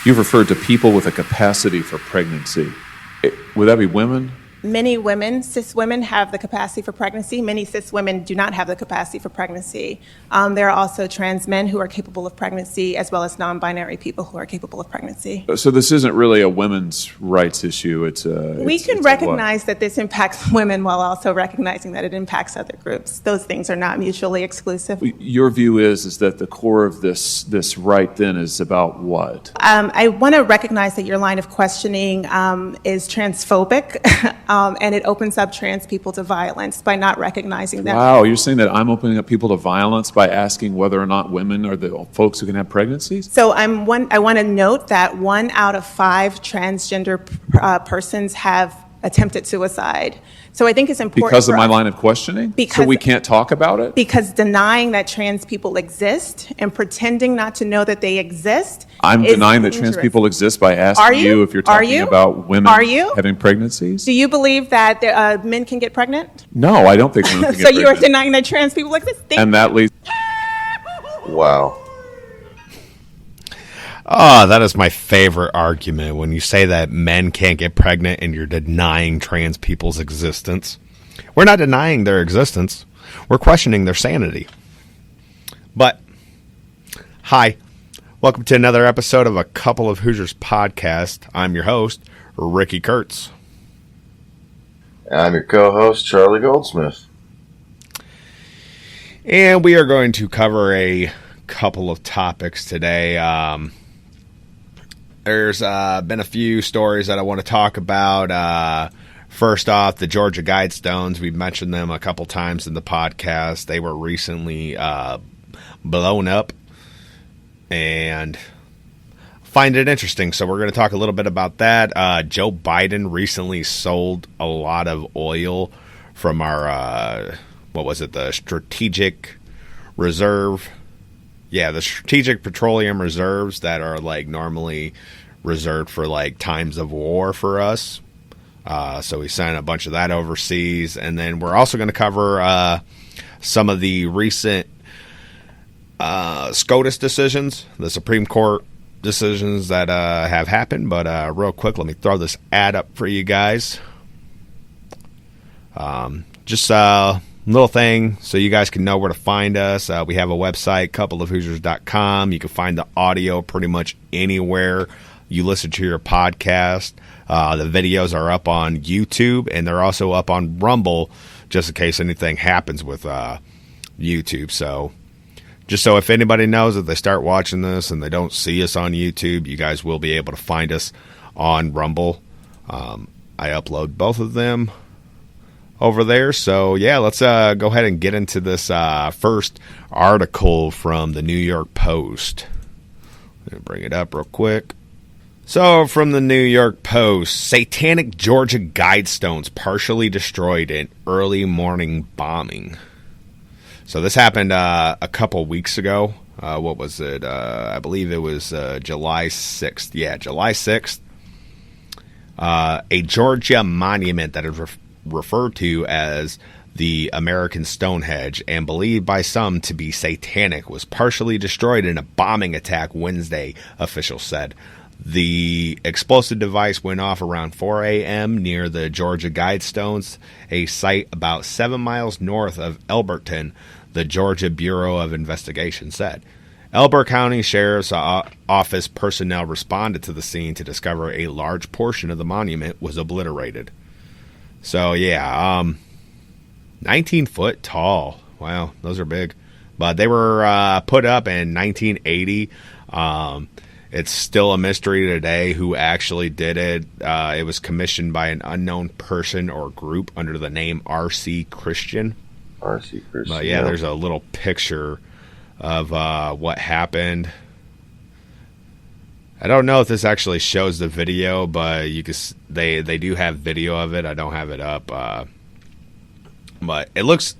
You've referred to people with a capacity for pregnancy. Would that be women? Many women, cis women, have the capacity for pregnancy. Many cis women do not have the capacity for pregnancy. There are also trans men who are capable of pregnancy, as well as non-binary people who are capable of pregnancy. So this isn't really a women's rights issue. We can recognize that this impacts women while also recognizing that it impacts other groups. Those things are not mutually exclusive. Your view is that the core of this right then is about what? I want to recognize that your line of questioning is transphobic. And it opens up trans people to violence by not recognizing them. Wow, you're saying that I'm opening up people to violence by asking whether or not women are the folks who can have pregnancies? So I want to note that 1 out of 5 transgender persons have attempted suicide. So I think it's important because of my line of questioning? So we can't talk about it? Because denying that trans people exist and pretending not to know that they exist I'm is denying that dangerous. trans people exist by asking you if you're talking about women having pregnancies? Do you believe that men can get pregnant? No, I don't think women can get So pregnant. you are denying that trans people exist? And that leads... Wow. Oh, that is my favorite argument, when you say that men can't get pregnant and you're denying trans people's existence. We're not denying their existence. We're questioning their sanity. But, hi. Welcome to another episode of A Couple of Hoosiers podcast. I'm your host, Ricky Kurtz. I'm your co-host, Charlie Goldsmith. And we are going to cover a couple of topics today. There's been a few stories that I want to talk about. First off, the Georgia Guidestones. We've mentioned them a couple times in the podcast. They were recently blown up, and find it interesting. So we're going to talk a little bit about that. Joe Biden recently sold a lot of oil from our, the Strategic Reserve. Yeah, the Strategic Petroleum Reserves that are like normally reserved for like times of war for us. So we sent a bunch of that overseas. And then we're also going to cover some of the recent SCOTUS decisions, the Supreme Court decisions that have happened. But real quick, let me throw this ad up for you guys. Just a little thing so you guys can know where to find us. We have a website, coupleofhoosiers.com. You can find the audio pretty much anywhere you listen to your podcast. The videos are up on YouTube, and they're also up on Rumble, just in case anything happens with YouTube. So just so if anybody knows that they start watching this and they don't see us on YouTube, you guys will be able to find us on Rumble. I upload both of them over there. So yeah, let's go ahead and get into this first article from the New York Post. Let me bring it up real quick. So from the New York Post, satanic Georgia Guidestones partially destroyed in early morning bombing. So this happened a couple weeks ago. What was it? I believe it was July 6th. Yeah, July 6th. A Georgia monument that is referred to as the American Stonehenge and believed by some to be satanic was partially destroyed in a bombing attack Wednesday, officials said. The explosive device went off around 4 a.m. near the Georgia Guidestones, a site about 7 miles north of Elberton, the Georgia Bureau of Investigation said. Elbert County Sheriff's Office personnel responded to the scene to discover a large portion of the monument was obliterated. So, yeah, 19 foot tall. Wow, those are big. But they were put up in 1980. It's still a mystery today who actually did it. It was commissioned by an unknown person or group under the name R.C. Christian. R.C. Christian. But yeah, there's a little picture of what happened. I don't know if this actually shows the video, but you can. They do have video of it. I don't have it up, but it looks.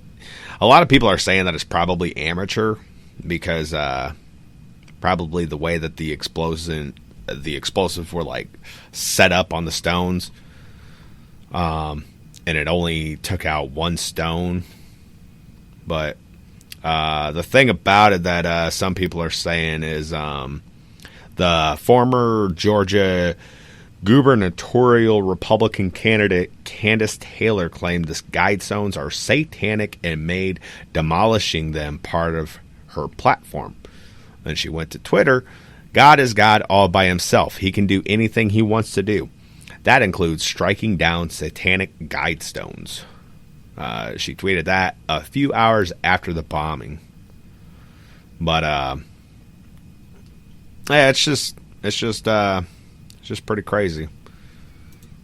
A lot of people are saying that it's probably amateur because probably the way that the explosives were like set up on the stones, and it only took out one stone. But the thing about it that some people are saying is The former Georgia gubernatorial Republican candidate Candace Taylor claimed the Guidestones are satanic and made demolishing them part of her platform. Then she went to Twitter. God is God all by himself. He can do anything he wants to do. That includes striking down satanic Guidestones. She tweeted that a few hours after the bombing. But yeah, it's just pretty crazy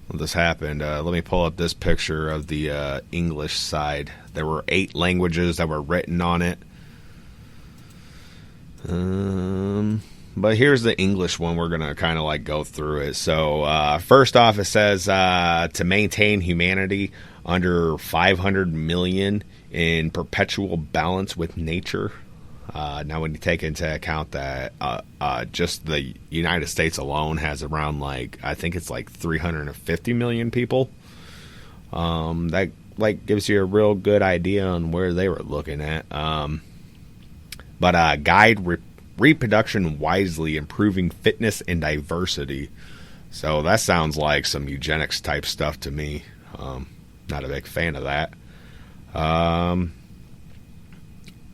when this happened. Let me pull up this picture of the English side. There were 8 languages that were written on it. But here's the English one. We're going to kind of like go through it. So first off, it says to maintain humanity under 500 million in perpetual balance with nature. Now, when you take into account that just the United States alone has around I think it's 350 million people, that gives you a real good idea on where they were looking at. But guide reproduction wisely, improving fitness and diversity. So that sounds like some eugenics type stuff to me. Not a big fan of that.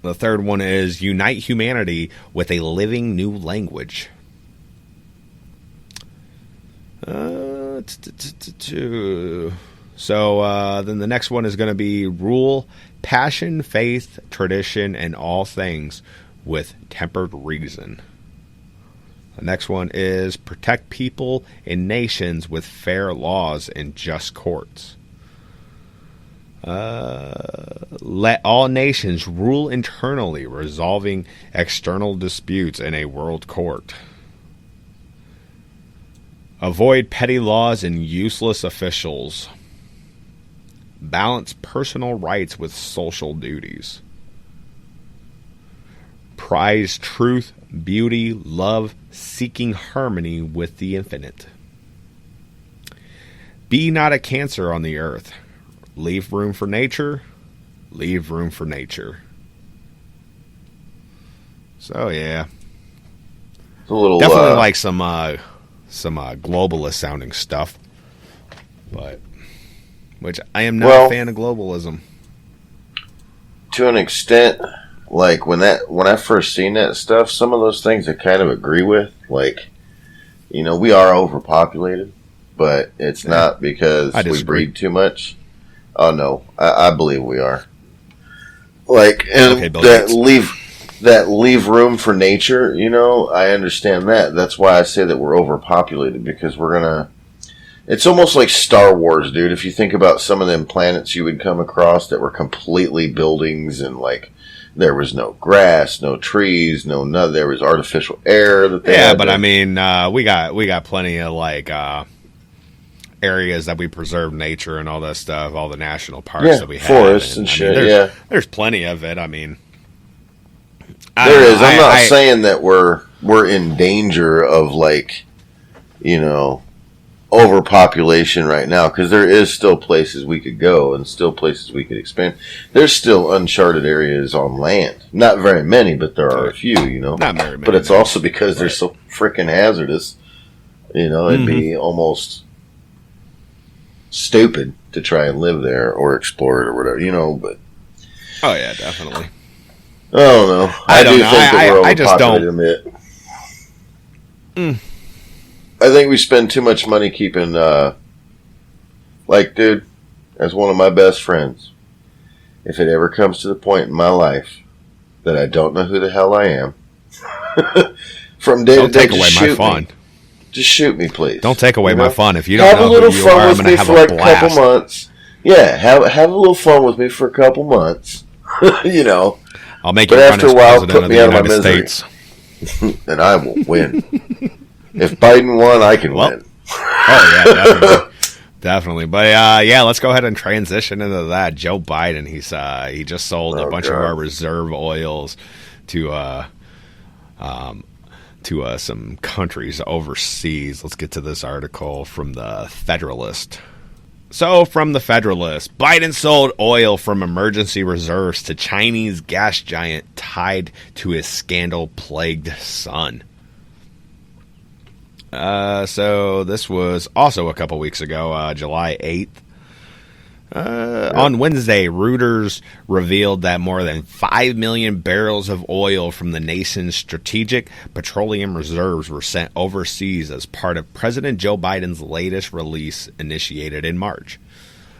The third one is unite humanity with a living new language. So then the next one is going to be rule passion, faith, tradition, and all things with tempered reason. The next one is protect people and nations with fair laws and just courts. Let all nations rule internally, resolving external disputes in a world court. Avoid petty laws and useless officials. Balance personal rights with social duties. Prize truth, beauty, love, seeking harmony with the infinite. Be not a cancer on the earth. Leave room for nature. Leave room for nature. So yeah, It's a little definitely like some globalist sounding stuff, but which I am not a fan of globalism. to an extent. Like when I first seen that stuff, some of those things I kind of agree with. We are overpopulated, but it's not because we breed too much. Oh no, I believe we are. That leave room for nature. I understand that. That's why I say that we're overpopulated, because it's almost like Star Wars, dude. If you think about some of them planets you would come across that were completely buildings, and there was no grass, no trees, there was artificial air that they had. But I mean, we got plenty of areas that we preserve nature and all that stuff, all the national parks that we have. Forests and shit, there's plenty of it. I mean, there is. I'm not saying that we're in danger of overpopulation right now, because there is still places we could go and still places we could expand. There's still uncharted areas on land. Not very many, but there are a few, Not very many. But it's also because they're so freaking hazardous. It'd be almost stupid to try and live there or explore it or whatever, but... Oh, yeah, definitely. I don't know. I do think that we're I just don't. overpopulated a bit. I think we spend too much money keeping, dude, as one of my best friends, if it ever comes to the point in my life that I don't know who the hell I am, from day to day, take away my fun. Just shoot me, please. Don't take away my fun. If you don't know who you are, I'm going to have a blast. Couple months. Yeah, have a little fun with me for a couple months. I'll make you run as president of the United States. And I will win. If Biden won, I can win. Oh, yeah, definitely. Definitely. But, let's go ahead and transition into that. Joe Biden, he just sold a bunch of our reserve oils to some countries overseas. Let's get to this article from the Federalist. So, from the Federalist, Biden sold oil from emergency reserves to Chinese gas giant tied to his scandal-plagued son. So this was also a couple weeks ago, July 8th. On Wednesday, Reuters revealed that more than 5 million barrels of oil from the nation's Strategic Petroleum Reserves were sent overseas as part of President Joe Biden's latest release initiated in March.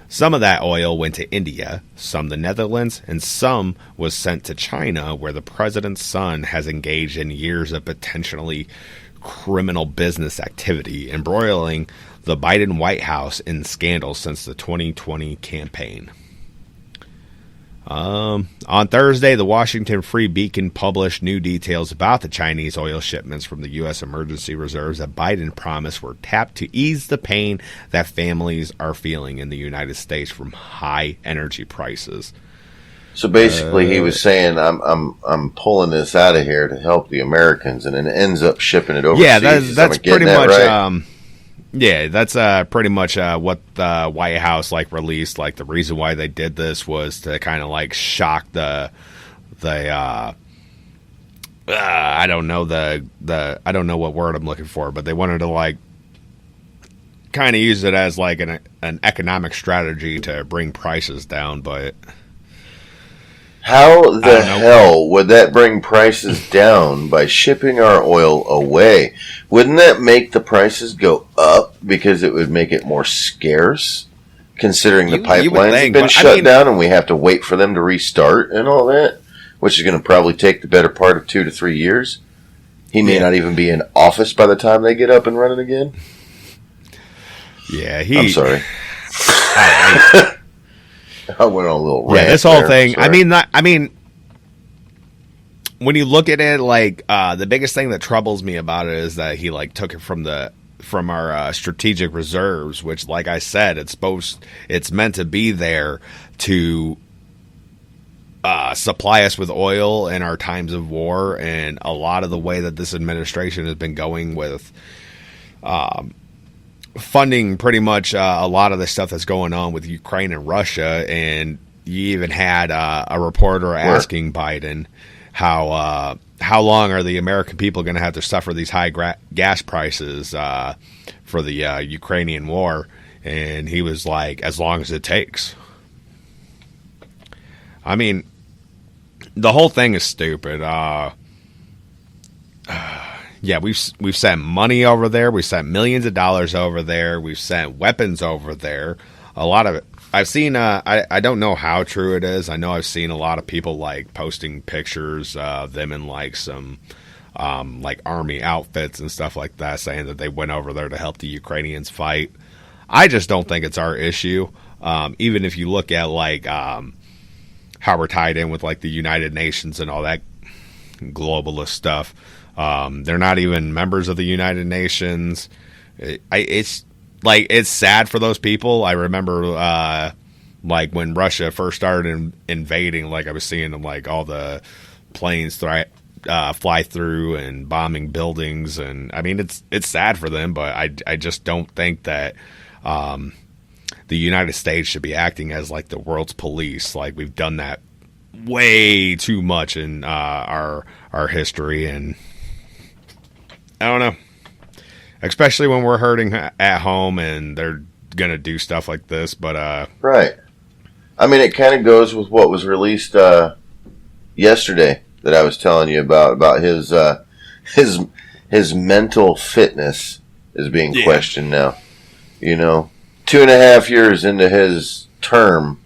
Some of that oil went to India, some the Netherlands, and some was sent to China, where the president's son has engaged in years of potentially criminal business activity, embroiling the Biden White House in scandals since the 2020 campaign. On Thursday, the Washington Free Beacon published new details about the Chinese oil shipments from the U.S. emergency reserves that Biden promised were tapped to ease the pain that families are feeling in the United States from high energy prices. So basically, he was saying, "I'm pulling this out of here to help the Americans," and then ends up shipping it overseas. Yeah, that's pretty that much. Right? Yeah, that's pretty much what the White House released. The reason why they did this was to kind of shock the I don't know I don't know what word I'm looking for, but they wanted to kind of use it as an economic strategy to bring prices down. But how the hell would that bring prices down by shipping our oil away? Wouldn't that make the prices go up because it would make it more scarce, considering the pipelines have been shut down and we have to wait for them to restart and all that, which is going to probably take the better part of 2 to 3 years? He may not even be in office by the time they get up and running again. Yeah, I'm sorry. I went on a little rant. Yeah, this whole thing. Sorry. I mean, when you look at it, the biggest thing that troubles me about it is that he took it from our strategic reserves, which, like I said, it's meant to be there to supply us with oil in our times of war. And a lot of the way that this administration has been going with funding pretty much a lot of the stuff that's going on with Ukraine and Russia. And you even had a reporter asking Biden how long are the American people going to have to suffer these high gas prices for the Ukrainian war? And he was like, as long as it takes. I mean, the whole thing is stupid. Yeah, we've sent money over there. We've sent millions of dollars over there. We've sent weapons over there. A lot of it. I've seen, I don't know how true it is. I know I've seen a lot of people posting pictures of them in some army outfits and stuff like that, saying that they went over there to help the Ukrainians fight. I just don't think it's our issue. Even if you look at how we're tied in with the United Nations and all that globalist stuff. They're not even members of the United Nations. It's sad for those people. I remember when Russia first started invading, I was seeing all the planes fly through and bombing buildings, and I mean it's sad for them, but I just don't think that the United States should be acting as the world's police. We've done that way too much in our history, and I don't know. Especially when we're hurting at home and they're going to do stuff like this. But right. I mean, it kind of goes with what was released yesterday that I was telling you about his mental fitness is being questioned now. 2.5 years into his term,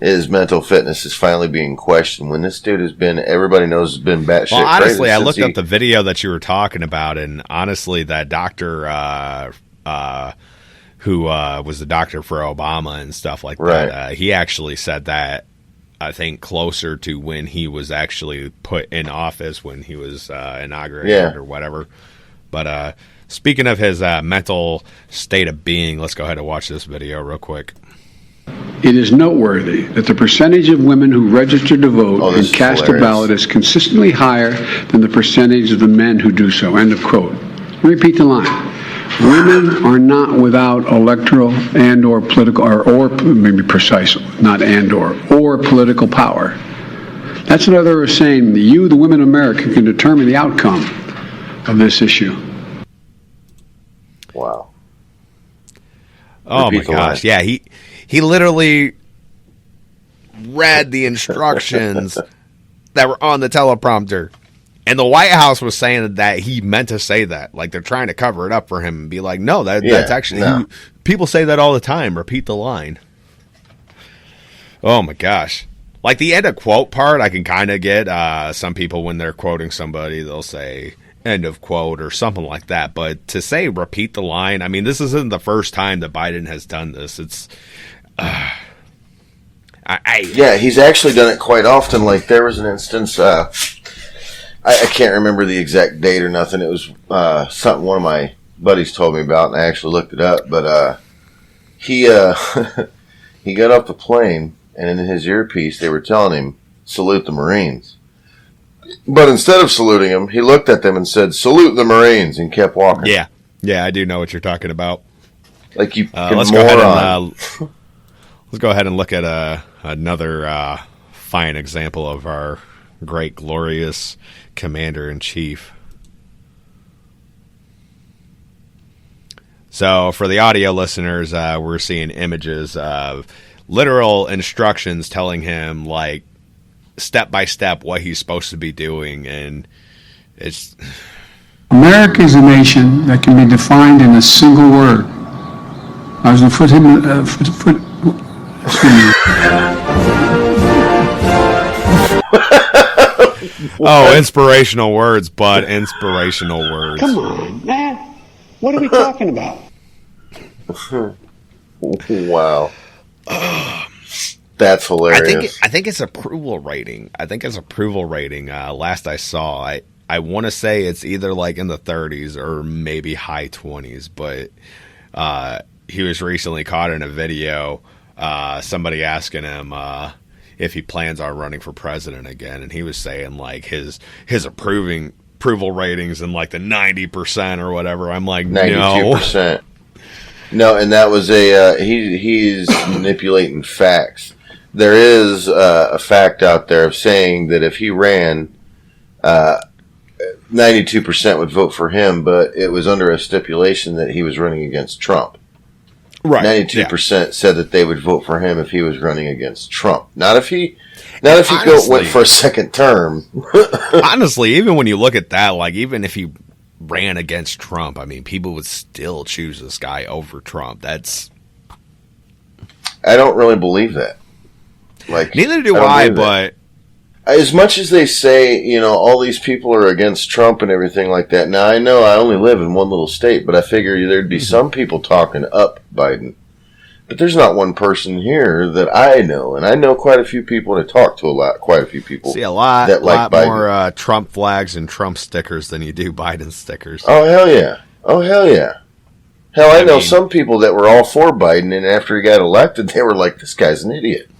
his mental fitness is finally being questioned. When this dude everybody knows, has been batshit crazy. Well, honestly, I looked up the video that you were talking about, and honestly, that doctor who was the doctor for Obama and stuff like that, he actually said that, I think, closer to when he was actually put in office, when he was inaugurated or whatever. But speaking of his mental state of being, let's go ahead and watch this video real quick. It is noteworthy that the percentage of women who register to vote and cast a ballot is consistently higher than the percentage of the men who do so. End of quote. Repeat the line. Women are not without electoral and or political, or maybe precise, not and or political power. That's another way of saying that you, the women of America, can determine the outcome of this issue. Wow. Oh Repeat my the gosh. line. Yeah, he literally read the instructions that were on the teleprompter. And the White House was saying that he meant to say that. Like, they're trying to cover it up for him and be like, no, that's actually... no. People say that all the time. Repeat the line. Oh, my gosh. Like, the end of quote part, I can kind of get. Some people, when they're quoting somebody, they'll say end of quote or something like that. But to say repeat the line, I mean, this isn't the first time that Biden has done this. It's... Yeah, he's actually done it quite often. Like, there was an instance... I can't remember the exact date or nothing. It was something one of my buddies told me about, and I actually looked it up. But he he got off the plane, and in his earpiece, they were telling him, salute the Marines. But instead of saluting him, he looked at them and said, salute the Marines, and kept walking. Yeah, I do know what you're talking about. Like, you let's go ahead and look at another fine example of our great, glorious Commander-in-Chief. So for the audio listeners, we're seeing images of literal instructions telling him, like, step by step what he's supposed to be doing, and it's... America is a nation that can be defined in a single word. I was going to put him... excuse me. Oh, inspirational words, bud. Inspirational words. Come on, man. What are we talking about? Wow. That's hilarious. I think it's approval rating. Last I saw, I want to say it's either like in the 30s or maybe high 20s, but he was recently caught in a video, somebody asking him if he plans on running for president again, and he was saying like his approval ratings in like the 90% or whatever. I'm like, 92%. No, and that was he's manipulating facts. There is a fact out there of saying that if he ran, 92% would vote for him, but it was under a stipulation that he was running against Trump. Right. 92% said that they would vote for him if he was running against Trump. Not if he went for a second term. Honestly, even when you look at that, like even if he ran against Trump, I mean, people would still choose this guy over Trump. I don't really believe that. Like, neither do I, but as much as they say, all these people are against Trump and everything like that. Now, I know I only live in one little state, but I figure there'd be some people talking up Biden. But there's not one person here that I know, and I know quite a few people to talk to quite a few people. See a lot, that like Biden. More Trump flags and Trump stickers than you do Biden stickers. Oh, hell yeah. Hell, I know some people that were all for Biden, and after he got elected, they were like, this guy's an idiot.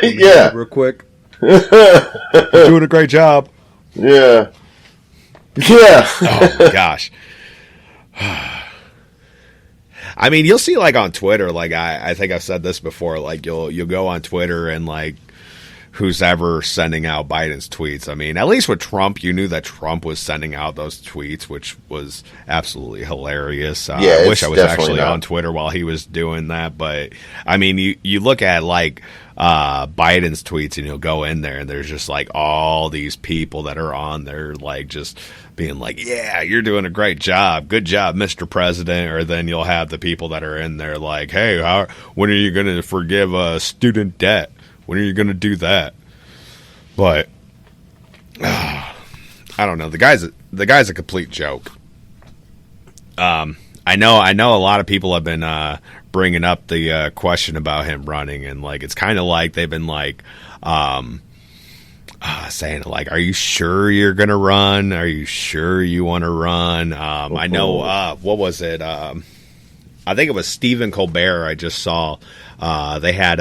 Yeah. Real quick. You're doing a great job. Yeah. Oh my gosh. I mean, you'll see like on Twitter, like I think I've said this before, like you'll go on Twitter and like who's ever sending out Biden's tweets. I mean, at least with Trump, you knew that Trump was sending out those tweets, which was absolutely hilarious. I wish I was actually on Twitter while he was doing that. But I mean, you look at like Biden's tweets and you'll go in there and there's just like all these people that are on there, like just being like, yeah, you're doing a great job. Good job, Mr. President. Or then you'll have the people that are in there like, hey, when are you going to forgive student debt? When are you going to do that? But I don't know. The guy's a complete joke. I know a lot of people have been bringing up the question about him running, and like it's kind of like they've been like saying like, "Are you sure you're going to run? Are you sure you want to run?" I know. What was it? I think it was Stephen Colbert. I just saw they had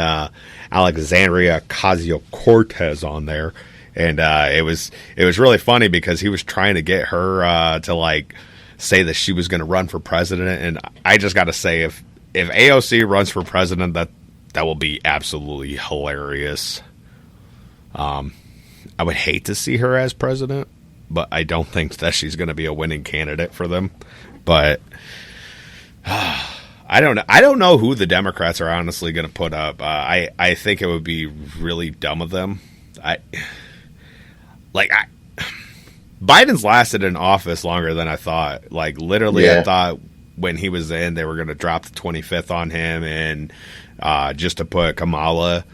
Alexandria Ocasio-Cortez on there, and it was really funny because he was trying to get her to like say that she was going to run for president, and I just got to say if AOC runs for president, that will be absolutely hilarious. I would hate to see her as president, but I don't think that she's going to be a winning candidate for them But I don't know who the Democrats are honestly going to put up. I think it would be really dumb of them. Biden's lasted in office longer than I thought. Like, literally, I thought when he was in, they were going to drop the 25th on him and just to put Kamala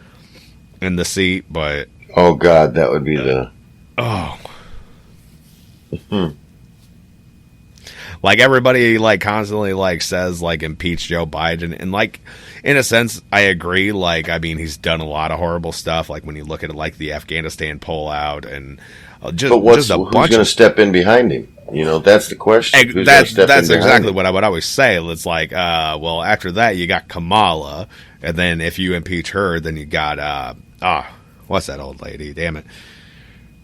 in the seat. But oh God, that would be the like, everybody like constantly like says like impeach Joe Biden, and like in a sense I agree. Like, I mean, he's done a lot of horrible stuff. Like when you look at like the Afghanistan pullout and but who's going to step in behind him? You know, that's the question. That's exactly what I would always say. It's like, well, after that you got Kamala, and then if you impeach her, then you got what's that old lady? Damn it,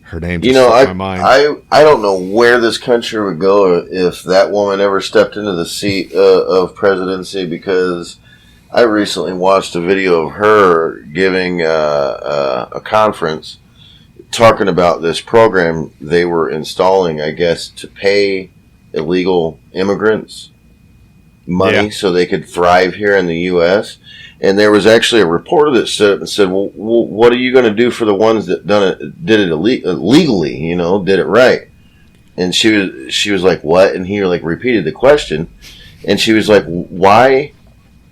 her name just slipped my mind. I don't know where this country would go if that woman ever stepped into the seat of presidency, because I recently watched a video of her giving a conference talking about this program they were installing, I guess, to pay illegal immigrants money so they could thrive here in the U.S. And there was actually a reporter that stood up and said, well, what are you going to do for the ones that did it legally, you know, did it right? And she was like, what? And he like repeated the question. And she was like, why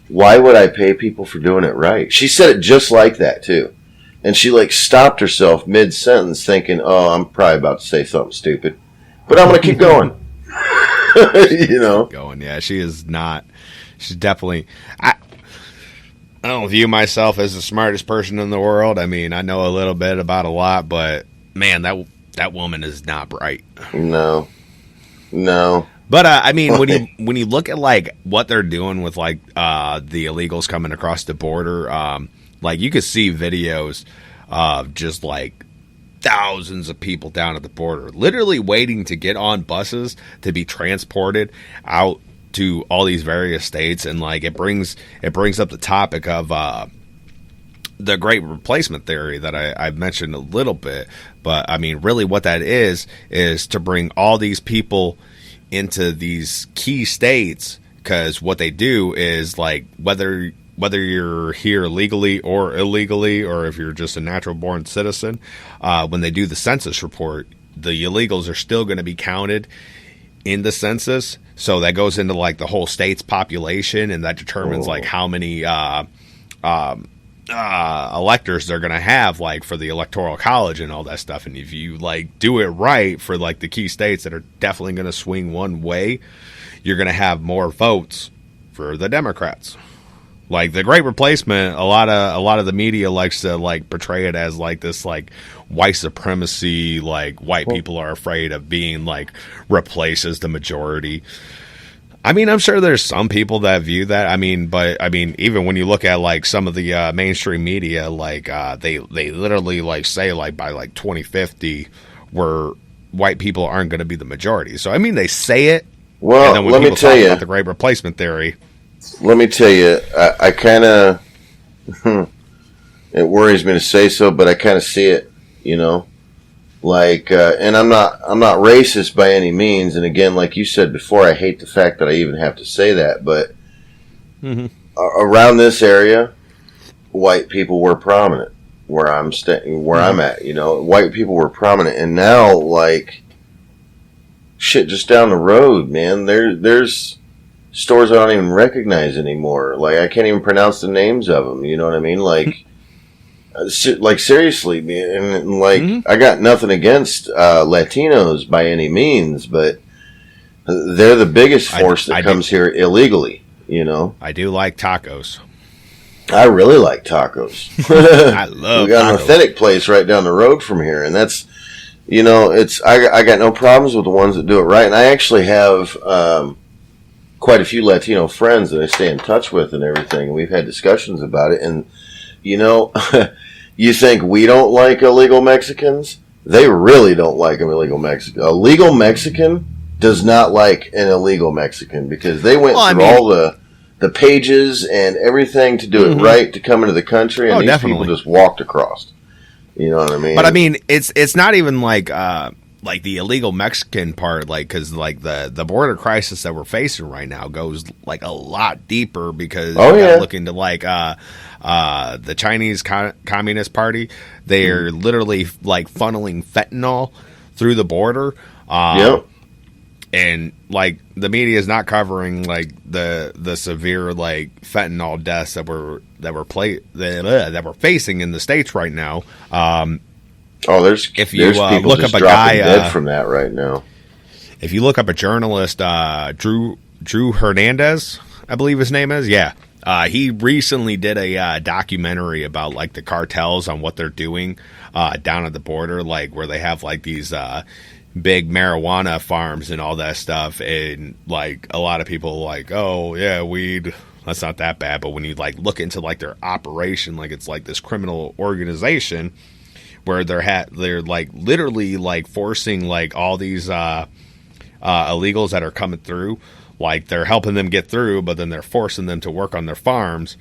would I pay people for doing it right? She said it just like that, too. And she like stopped herself mid-sentence thinking, oh, I'm probably about to say something stupid. But I'm going to keep going. You know? Going, yeah. She is not. She's definitely. I don't view myself as the smartest person in the world. I mean, I know a little bit about a lot, but man, that woman is not bright. No. But I mean, when you look at like what they're doing with like the illegals coming across the border, like you could see videos of just like thousands of people down at the border, literally waiting to get on buses to be transported out to all these various states. And like it brings up the topic of the great replacement theory that I mentioned a little bit. But I mean, really what that is to bring all these people into these key states, because what they do is like whether you're here legally or illegally, or if you're just a natural born citizen, when they do the census report, the illegals are still going to be counted in the census. So that goes into like the whole state's population, and that determines like how many electors they're going to have like for the electoral college and all that stuff. And if you like do it right for like the key states that are definitely going to swing one way, you're going to have more votes for the Democrats. Like the Great Replacement, a lot of the media likes to like portray it as like this like white supremacy, like white people are afraid of being like replaced as the majority. I mean, I'm sure there's some people that view that. I mean, but I mean, even when you look at like some of the mainstream media, like they literally like say like by like 2050, where white people aren't going to be the majority. So I mean, they say it. Well, and then when let me tell you about the Great Replacement theory. Let me tell you, I kind of, it worries me to say so, but I kind of see it, you know, like, and I'm not racist by any means. And again, like you said before, I hate the fact that I even have to say that, but around this area, white people were prominent where I'm I'm at, you know, white people were prominent. And now, like, shit, just down the road, man, there's stores I don't even recognize anymore. Like, I can't even pronounce the names of them. You know what I mean? Like, like seriously, man. And like, I got nothing against Latinos by any means, but they're the biggest force that comes here illegally. You know, I do like tacos. I really like tacos. I love. We got tacos. an authentic place right down the road from here, and that's, you know, it's I got no problems with the ones that do it right, and I actually have quite a few Latino friends that I stay in touch with and everything, and we've had discussions about it. And you know, you think we don't like illegal Mexicans? They really don't like an illegal Mexican. A legal Mexican does not like an illegal Mexican, because they went through all the pages and everything to do it right to come into the country, and these people just walked across. You know what I mean? But I mean, it's not even like like the illegal Mexican part, like, because like the border crisis that we're facing right now goes like a lot deeper, because you gotta look into like the Chinese Communist Party. They're literally like funneling fentanyl through the border. And like the media is not covering like the severe like fentanyl deaths that we're facing in the States right now. There's people look just up a dropping guy dead from that right now. If you look up a journalist, Drew Hernandez, I believe his name is. Yeah. He recently did a documentary about like the cartels on what they're doing down at the border, like where they have like these big marijuana farms and all that stuff. And like a lot of people like, oh yeah, weed, that's not that bad. But when you like look into like their operation, like it's like this criminal organization where they're like literally like forcing like all these illegals that are coming through. Like they're helping them get through, but then they're forcing them to work on their farms,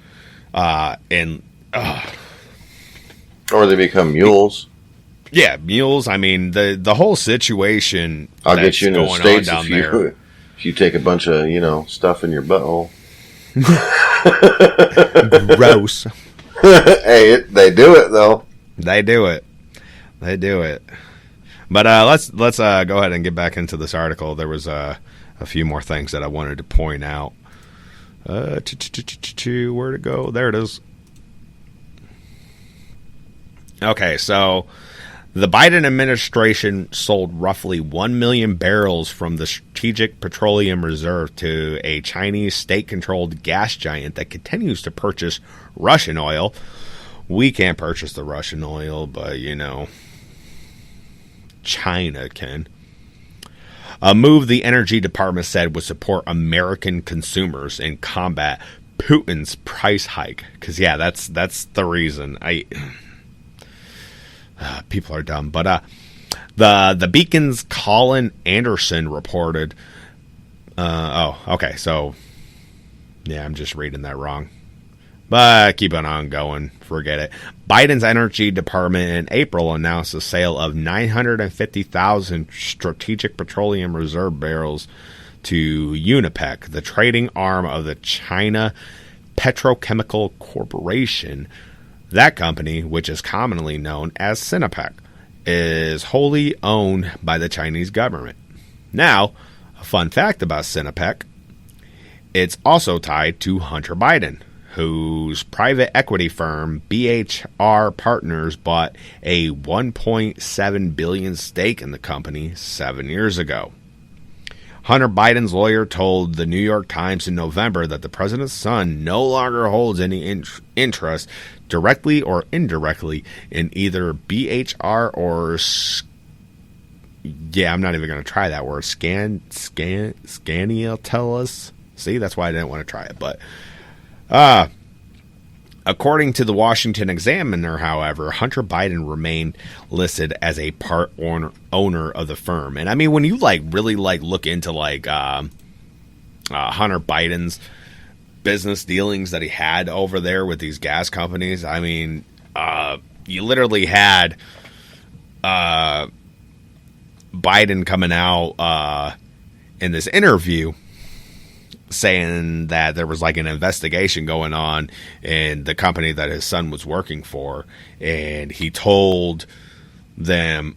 or they become mules. Yeah, mules. I mean, the whole situation. I'll get you in the States if you take a bunch of stuff in your butthole. Gross. Hey, they do it though. They do it. But let's go ahead and get back into this article. There was a few more things that I wanted to point out. Where'd it go? There it is. Okay, so the Biden administration sold roughly 1 million barrels from the Strategic Petroleum Reserve to a Chinese state-controlled gas giant that continues to purchase Russian oil. We can't purchase the Russian oil, but, China can. A move the Energy Department said would support American consumers and combat Putin's price hike. Because, yeah, that's the reason. People are dumb. But the Beacon's Colin Anderson reported. Okay. So, yeah, I'm just reading that wrong. But keep it on going. Forget it. Biden's Energy Department in April announced the sale of 950,000 Strategic Petroleum Reserve barrels to Unipec, the trading arm of the China Petrochemical Corporation. That company, which is commonly known as Sinopec, is wholly owned by the Chinese government. Now, a fun fact about Sinopec, it's also tied to Hunter Biden, whose private equity firm BHR Partners bought a $1.7 billion stake in the company 7 years ago. Hunter Biden's lawyer told the New York Times in November that the president's son no longer holds any interest, directly or indirectly, in either BHR or I'm not even going to try that word. Scaniatelis. See, that's why I didn't want to try it. But according to the Washington Examiner, however, Hunter Biden remained listed as a part owner of the firm. And I mean, when you really look into Hunter Biden's business dealings that he had over there with these gas companies, I mean, you literally had Biden coming out in this interview saying that there was an investigation going on in the company that his son was working for, and he told them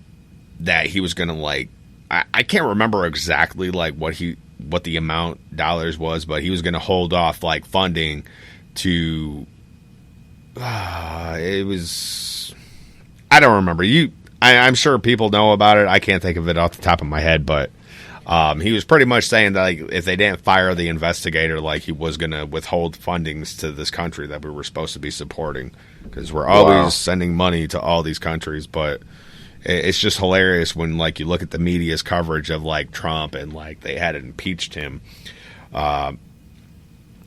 that he was going to I can't remember exactly what the amount dollars was, but he was going to hold off funding to it was, I don't remember. I'm sure people know about it. I can't think of it off the top of my head, but he was pretty much saying that if they didn't fire the investigator, he was going to withhold fundings to this country that we were supposed to be supporting, because we're always sending money to all these countries. But it's just hilarious when you look at the media's coverage of Trump and they had impeached him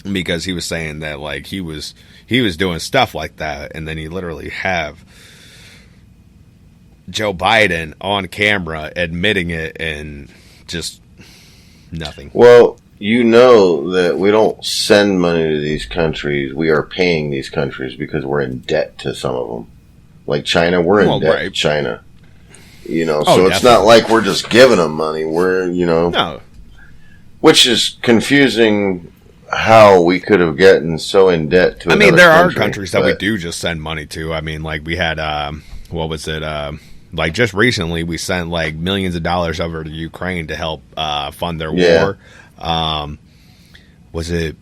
because he was saying that he was doing stuff like that, and then you literally have Joe Biden on camera admitting it and just nothing. Well, that we don't send money to these countries. We are paying these countries because we're in debt to some of them. Like China, we're in debt to China. You know, Oh, so it's definitely. not like we're just giving them money. We're, No. which is confusing how we could have gotten so in debt to another there are country, countries that we but- do just send money to. I mean, like we had, what was it? Like just recently, we sent like millions of dollars over to Ukraine to help fund their Yeah. war. Was it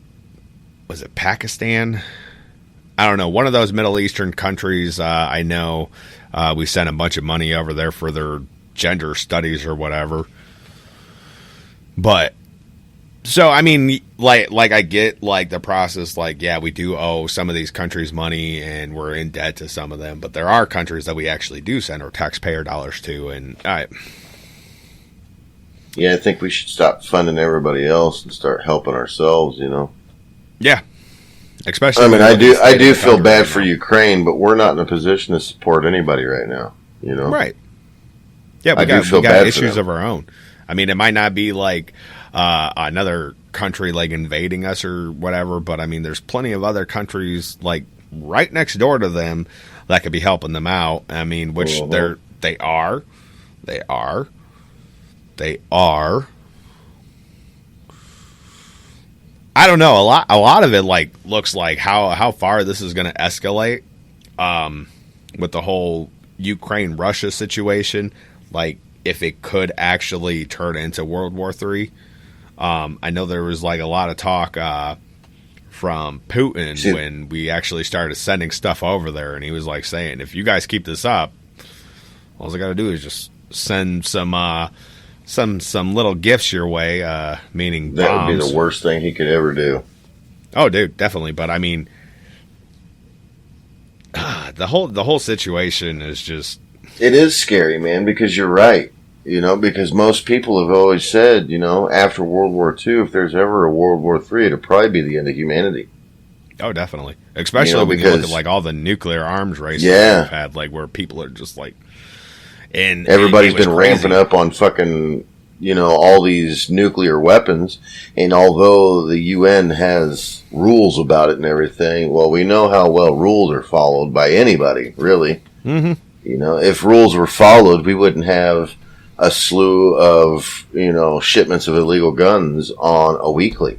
Pakistan? I don't know. One of those Middle Eastern countries. I know we sent a bunch of money over there for their gender studies or whatever. But so I mean, like I get like the process. Like, yeah, we do owe some of these countries money, and we're in debt to some of them. But there are countries that we actually do send our taxpayer dollars to, and Yeah, I think we should stop funding everybody else and start helping ourselves. yeah, especially. I mean, when I you look at the do state of the feel country bad right for now. Ukraine, but we're not in a position to support anybody right now. Right. Yeah, I do feel we got bad for issues them. of our own. I mean, it might not be like another country like invading us or whatever, but I mean, there's plenty of other countries like right next door to them that could be helping them out. I mean, which Uh-huh. they are. I don't know. A lot of it like looks like how far this is going to escalate with the whole Ukraine Russia situation. Like if it could actually turn into World War III. I know there was like a lot of talk from Putin when we actually started sending stuff over there, and he was like saying, if you guys keep this up, all I got to do is just send some little gifts your way, meaning That bombs. would be the worst thing he could ever do. Oh, dude, definitely. But I mean, the whole situation is just. It is scary, man, because you're right. Because most people have always said, after World War II, if there's ever a World War III, it'll probably be the end of humanity. Oh, definitely. Especially when you look at like all the nuclear arms races Yeah. we've had, like where people are just like, and Everybody's it was been crazy. ramping up on fucking, all these nuclear weapons. And although the UN has rules about it and everything, well, we know how well rules are followed by anybody, really. Mm-hmm. If rules were followed, we wouldn't have a slew of, shipments of illegal guns on a weekly.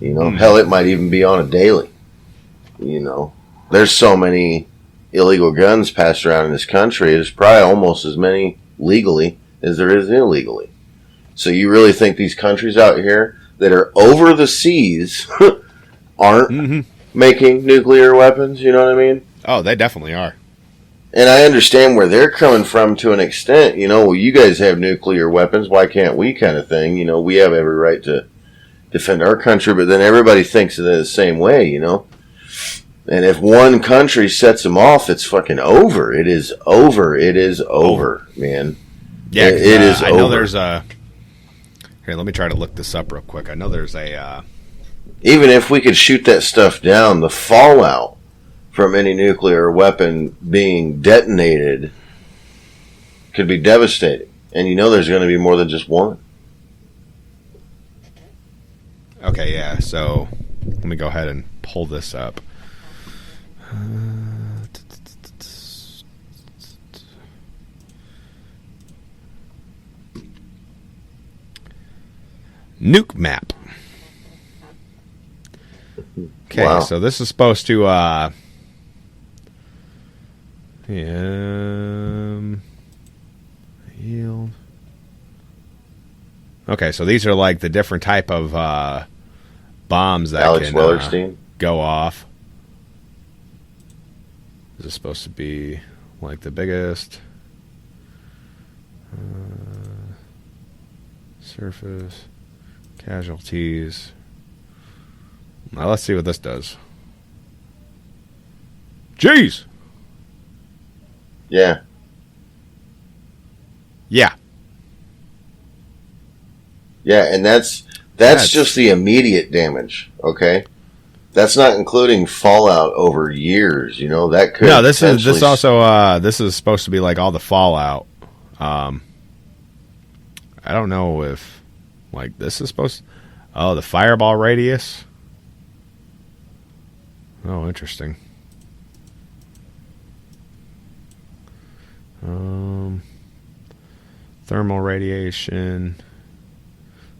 Hell, it might even be on a daily. There's so many illegal guns passed around in this country. There's probably almost as many legally as there is illegally. So you really think these countries out here that are over the seas aren't making nuclear weapons? You know what I mean? Oh, they definitely are. And I understand where they're coming from to an extent. Well, you guys have nuclear weapons. Why can't we kind of thing? We have every right to defend our country, but then everybody thinks of it the same way, And if one country sets them off, it's fucking over. It is over. It is over, man. Yeah, it is I know over. there's a. Here, let me try to look this up real quick. I know there's a. Even if we could shoot that stuff down, the fallout from any nuclear weapon being detonated could be devastating. And there's going to be more than just one. Okay, yeah. So let me go ahead and pull this up. Nuke map. Okay, Wow. so this is supposed to yield. Okay, so these are like the different type of bombs that Alex can Wellerstein. go off. This is supposed to be like the biggest surface casualties. Now let's see what this does. Jeez. Yeah. Yeah. Yeah, and that's just the immediate damage, okay? That's not including fallout over years, that could No, this potentially- also this is supposed to be like all the fallout. I don't know if like this is supposed the fireball radius. Oh, interesting. thermal radiation,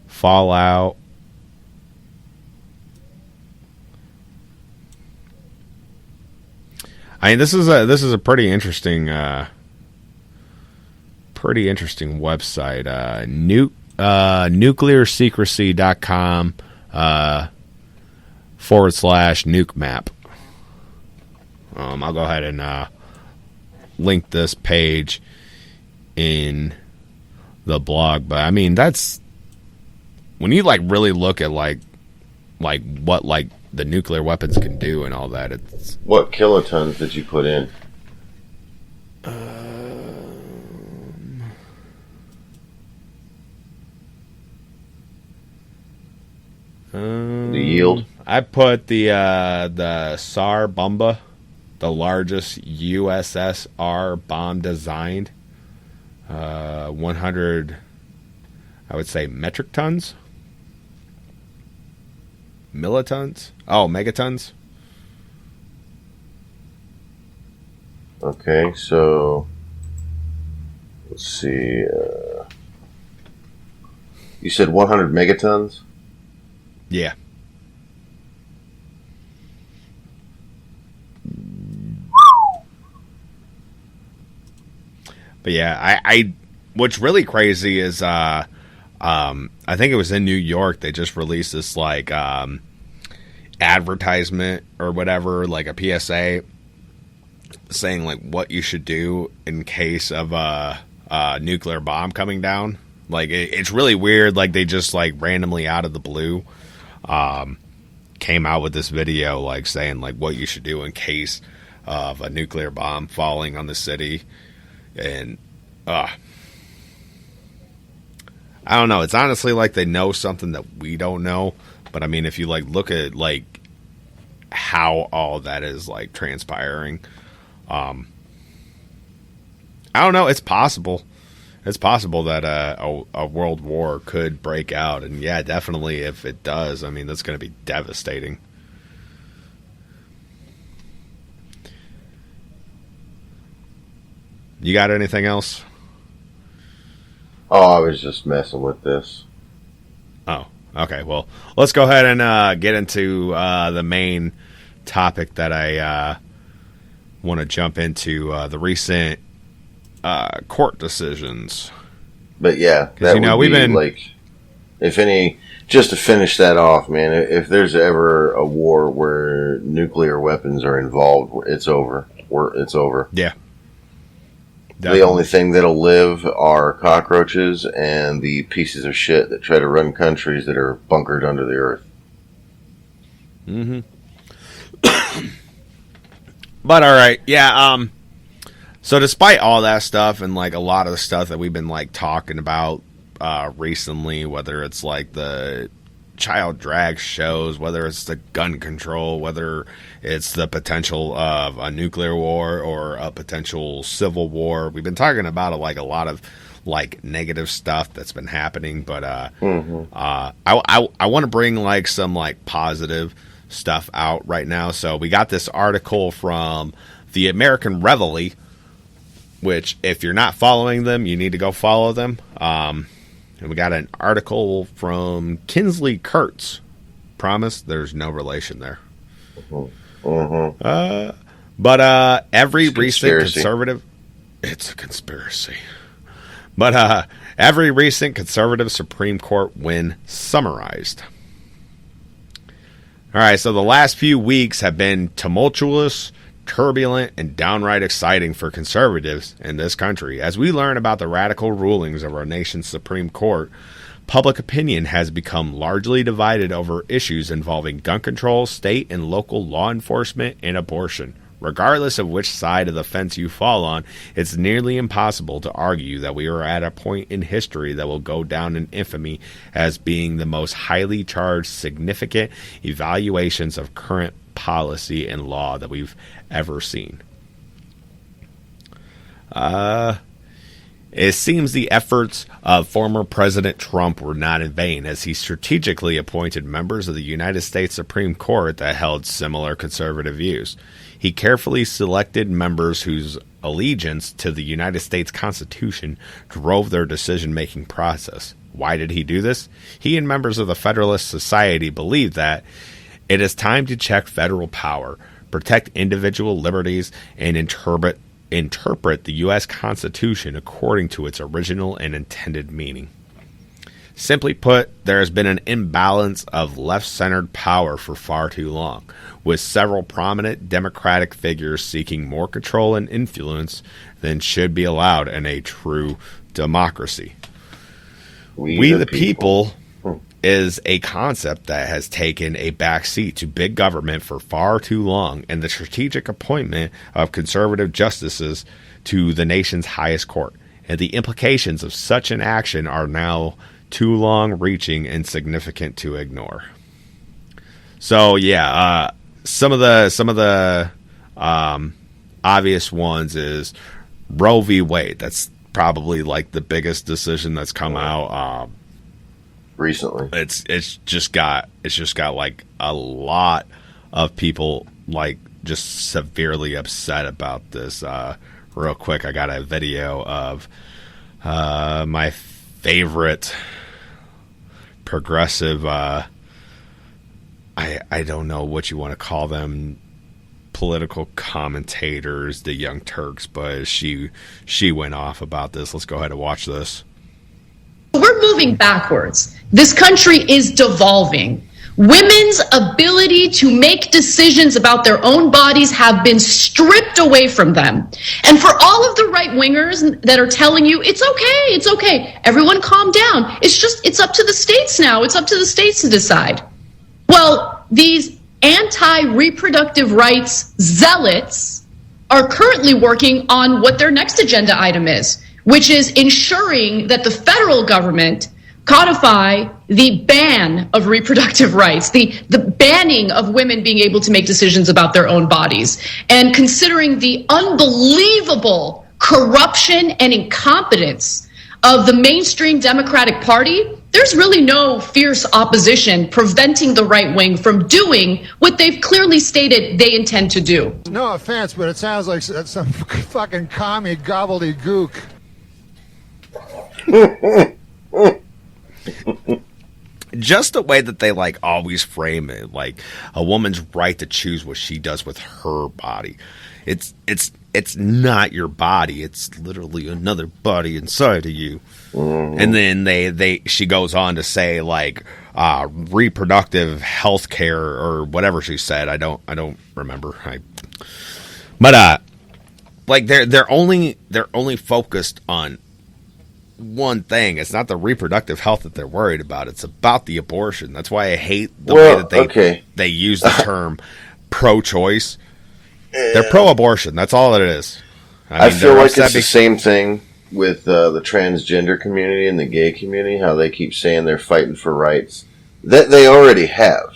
fallout. I mean, this is a pretty interesting website. Nuclearsecrecy.com /nuke map. I'll go ahead and link this page in the blog. But I mean, that's when you like really look at like what like the nuclear weapons can do and all that. It's what kilotons did you put in? The yield. I put the Tsar Bomba, the largest USSR bomb designed. 100, I would say, metric tons. Millitons? Oh, megatons. Okay, so let's see. You said 100 megatons? Yeah. But yeah, I what's really crazy is I think it was in New York, they just released this like advertisement or whatever, like a PSA saying like what you should do in case of a nuclear bomb coming down. Like it's really weird. Like they just like randomly out of the blue came out with this video like saying like what you should do in case of a nuclear bomb falling on the city. And I don't know. It's honestly like they know something that we don't know. But I mean, if you like look at like how all that is like transpiring, I don't know. It's possible. It's possible that a world war could break out, and yeah, definitely if it does, I mean that's going to be devastating. You got anything else? Oh, I was just messing with this. Oh, okay. Well, let's go ahead and get into the main topic that I want to jump into, the recent court decisions. But yeah, that would be like, if any, just to finish that off, man, if there's ever a war where nuclear weapons are involved, it's over. It's over. Yeah. Definitely. The only thing that'll live are cockroaches and the pieces of shit that try to run countries that are bunkered under the earth. Mm-hmm. But all right, yeah. So despite all that stuff and like a lot of the stuff that we've been like talking about recently, whether it's like the child drag shows, whether it's the gun control, whether it's the potential of a nuclear war or a potential civil war, we've been talking about like a lot of like negative stuff that's been happening. But I want to bring like some like positive stuff out right now. So we got this article from the American Reveille, which if you're not following them, you need to go follow them. And we got an article from Kinsley Kurtz. Promise, there's no relation there. But every recent conservative... It's a conspiracy. But every recent conservative Supreme Court win summarized. All right, so the last few weeks have been tumultuous, turbulent, and downright exciting for conservatives in this country. As we learn about the radical rulings of our nation's Supreme Court, public opinion has become largely divided over issues involving gun control, state and local law enforcement, and abortion. Regardless of which side of the fence you fall on, it's nearly impossible to argue that we are at a point in history that will go down in infamy as being the most highly charged, significant evaluations of current policy and law that we've ever seen. It seems the efforts of former President Trump were not in vain, as he strategically appointed members of the United States Supreme Court that held similar conservative views. He carefully selected members whose allegiance to the United States Constitution drove their decision-making process. Why did he do this? He and members of the Federalist Society believed that it is time to check federal power, protect individual liberties, and interpret the U.S. Constitution according to its original and intended meaning. Simply put, there has been an imbalance of left-centered power for far too long, with several prominent Democratic figures seeking more control and influence than should be allowed in a true democracy. We the people is a concept that has taken a backseat to big government for far too long, and the strategic appointment of conservative justices to the nation's highest court. And the implications of such an action are now too long-reaching and significant to ignore. So yeah, some of the obvious ones is Roe v. Wade. That's probably like the biggest decision that's come out recently. It's just got like a lot of people like just severely upset about this. Real quick, I got a video of my favorite progressive, I don't know what you want to call them, political commentators, the Young Turks, but she went off about this. Let's go ahead and watch this. We're moving backwards. This country is devolving. Women's ability to make decisions about their own bodies have been stripped away from them. And for all of the right-wingers that are telling you, it's okay, everyone calm down. It's up to the states now. It's up to the states to decide. Well, these anti-reproductive rights zealots are currently working on what their next agenda item is, which is ensuring that the federal government codify the ban of reproductive rights, the banning of women being able to make decisions about their own bodies. And considering the unbelievable corruption and incompetence of the mainstream Democratic Party, there's really no fierce opposition preventing the right wing from doing what they've clearly stated they intend to do. No offense, but it sounds like some fucking commie gobbledygook. Just the way that they like always frame it, like a woman's right to choose what she does with her body. It's not your body. It's literally another body inside of you. Mm-hmm. And then she goes on to say like reproductive health care or whatever she said. I don't remember. But like they're only focused on one thing. It's not the reproductive health that they're worried about. It's about the abortion. That's why I hate the way that they use the term pro-choice. They're pro-abortion. That's all it is. I feel like it's the same thing with the transgender community and the gay community, how they keep saying they're fighting for rights that they already have.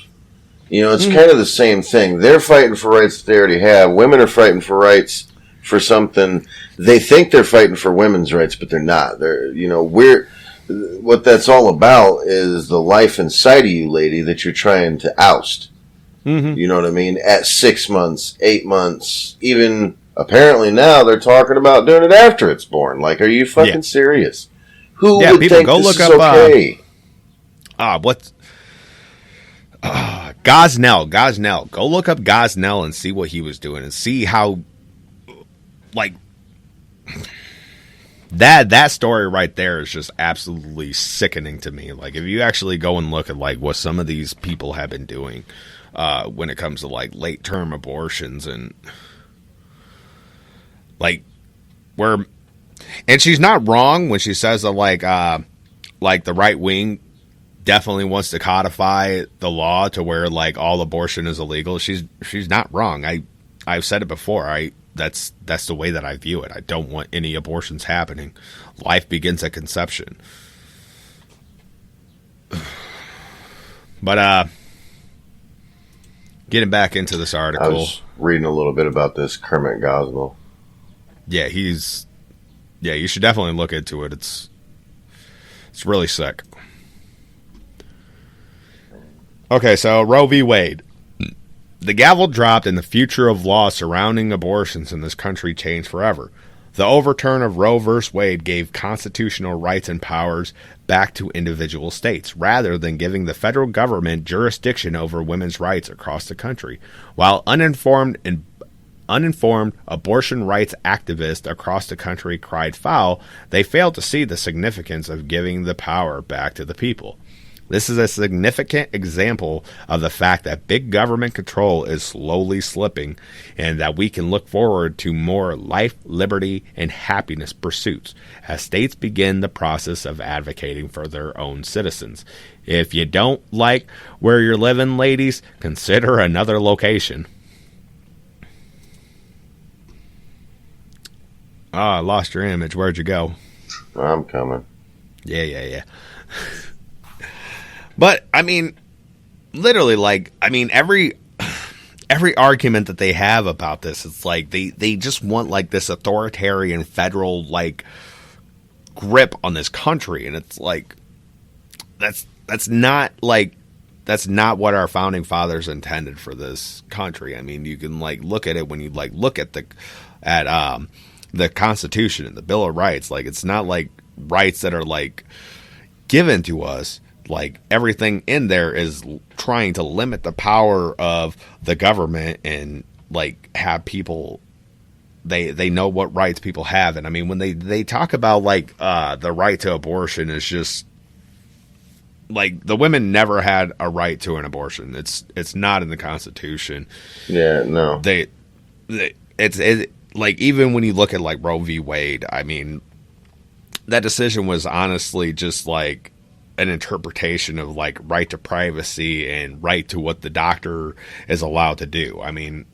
You know, it's kind of the same thing. They're fighting for rights that they already have. Women are fighting for rights for something. They think they're fighting for women's rights, but they're not. What that's all about is the life inside of you, lady, that you're trying to oust. Mm-hmm. You know what I mean? At 6 months, 8 months, even apparently now they're talking about doing it after it's born. Like, are you fucking serious? Who would think this is okay? Gosnell. Go look up Gosnell and see what he was doing and see how, like, that story right there is just absolutely sickening to me. Like, if you actually go and look at like what some of these people have been doing when it comes to like late term abortions and like and she's not wrong when she says that like the right wing definitely wants to codify the law to where like all abortion is illegal. She's not wrong. I've said it before. That's the way that I view it. I don't want any abortions happening. Life begins at conception. But getting back into this article, I was reading a little bit about this Kermit Gosnell. Yeah, you should definitely look into it. It's really sick. Okay, so Roe v. Wade. The gavel dropped and the future of law surrounding abortions in this country changed forever. The overturn of Roe v. Wade gave constitutional rights and powers back to individual states, rather than giving the federal government jurisdiction over women's rights across the country. While uninformed abortion rights activists across the country cried foul, they failed to see the significance of giving the power back to the people. This is a significant example of the fact that big government control is slowly slipping, and that we can look forward to more life, liberty, and happiness pursuits as states begin the process of advocating for their own citizens. If you don't like where you're living, ladies, consider another location. I lost your image. Where'd you go? I'm coming. Yeah. But, I mean, literally, like, I mean, every argument that they have about this, it's like they just want, like, this authoritarian federal, like, grip on this country. And it's like, that's not what our founding fathers intended for this country. I mean, you can, like, look at it when you, like, look at the Constitution and the Bill of Rights. Like, it's not, like, rights that are, like, given to us. Like, everything in there is trying to limit the power of the government and, like, have people, they know what rights people have. And I mean, when they talk about, like, the right to abortion, is just like, the women never had a right to an abortion. It's not in the Constitution. Yeah, no. It's like, even when you look at, like, Roe v. Wade, I mean, that decision was honestly just like an interpretation of, like, right to privacy and right to what the doctor is allowed to do. I mean,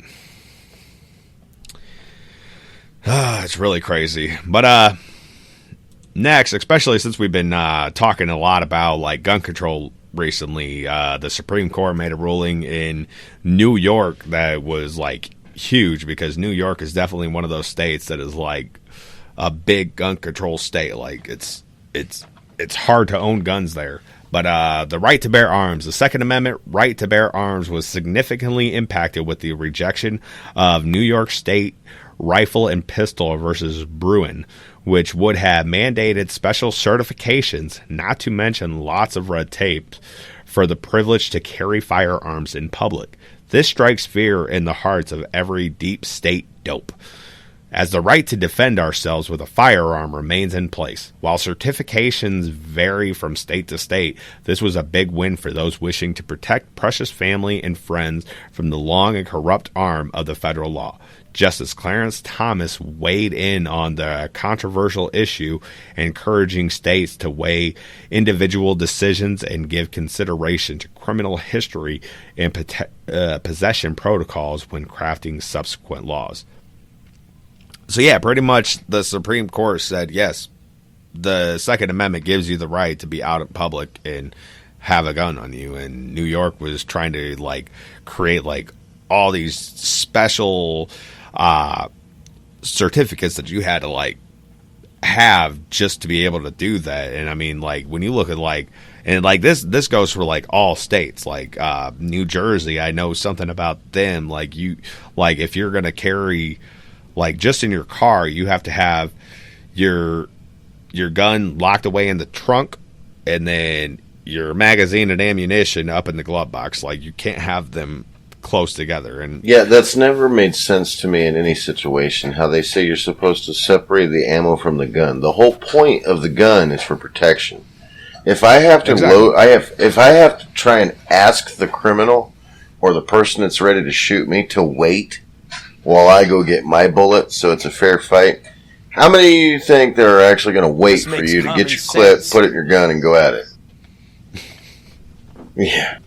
it's really crazy. But next, especially since we've been talking a lot about, like, gun control recently, the Supreme Court made a ruling in New York that was, like, huge, because New York is definitely one of those states that is, like, a big gun control state. Like, it's hard to own guns there. But the right to bear arms, the Second Amendment right to bear arms, was significantly impacted with the rejection of New York State rifle and pistol versus Bruin, which would have mandated special certifications, not to mention lots of red tape, for the privilege to carry firearms in public. This strikes fear in the hearts of every deep state dope, as the right to defend ourselves with a firearm remains in place. While certifications vary from state to state, this was a big win for those wishing to protect precious family and friends from the long and corrupt arm of the federal law. Justice Clarence Thomas weighed in on the controversial issue, encouraging states to weigh individual decisions and give consideration to criminal history and possession protocols when crafting subsequent laws. So yeah, pretty much the Supreme Court said, yes, the Second Amendment gives you the right to be out in public and have a gun on you. And New York was trying to, like, create, like, all these special certificates that you had to, like, have just to be able to do that. And I mean, like, when you look at, like, and, like, this goes for, like, all states, like New Jersey. I know something about them. Like, if you're going to carry, like, just in your car, you have to have your gun locked away in the trunk, and then your magazine and ammunition up in the glove box. Like, you can't have them close together. And yeah, that's never made sense to me in any situation, how they say you're supposed to separate the ammo from the gun. The whole point of the gun is for protection. If I have to if I have to try and ask the criminal or the person that's ready to shoot me to wait while I go get my bullet so it's a fair fight, how many of you think they're actually going to wait for you to get your clip, put it in your gun, and go at it? Yeah.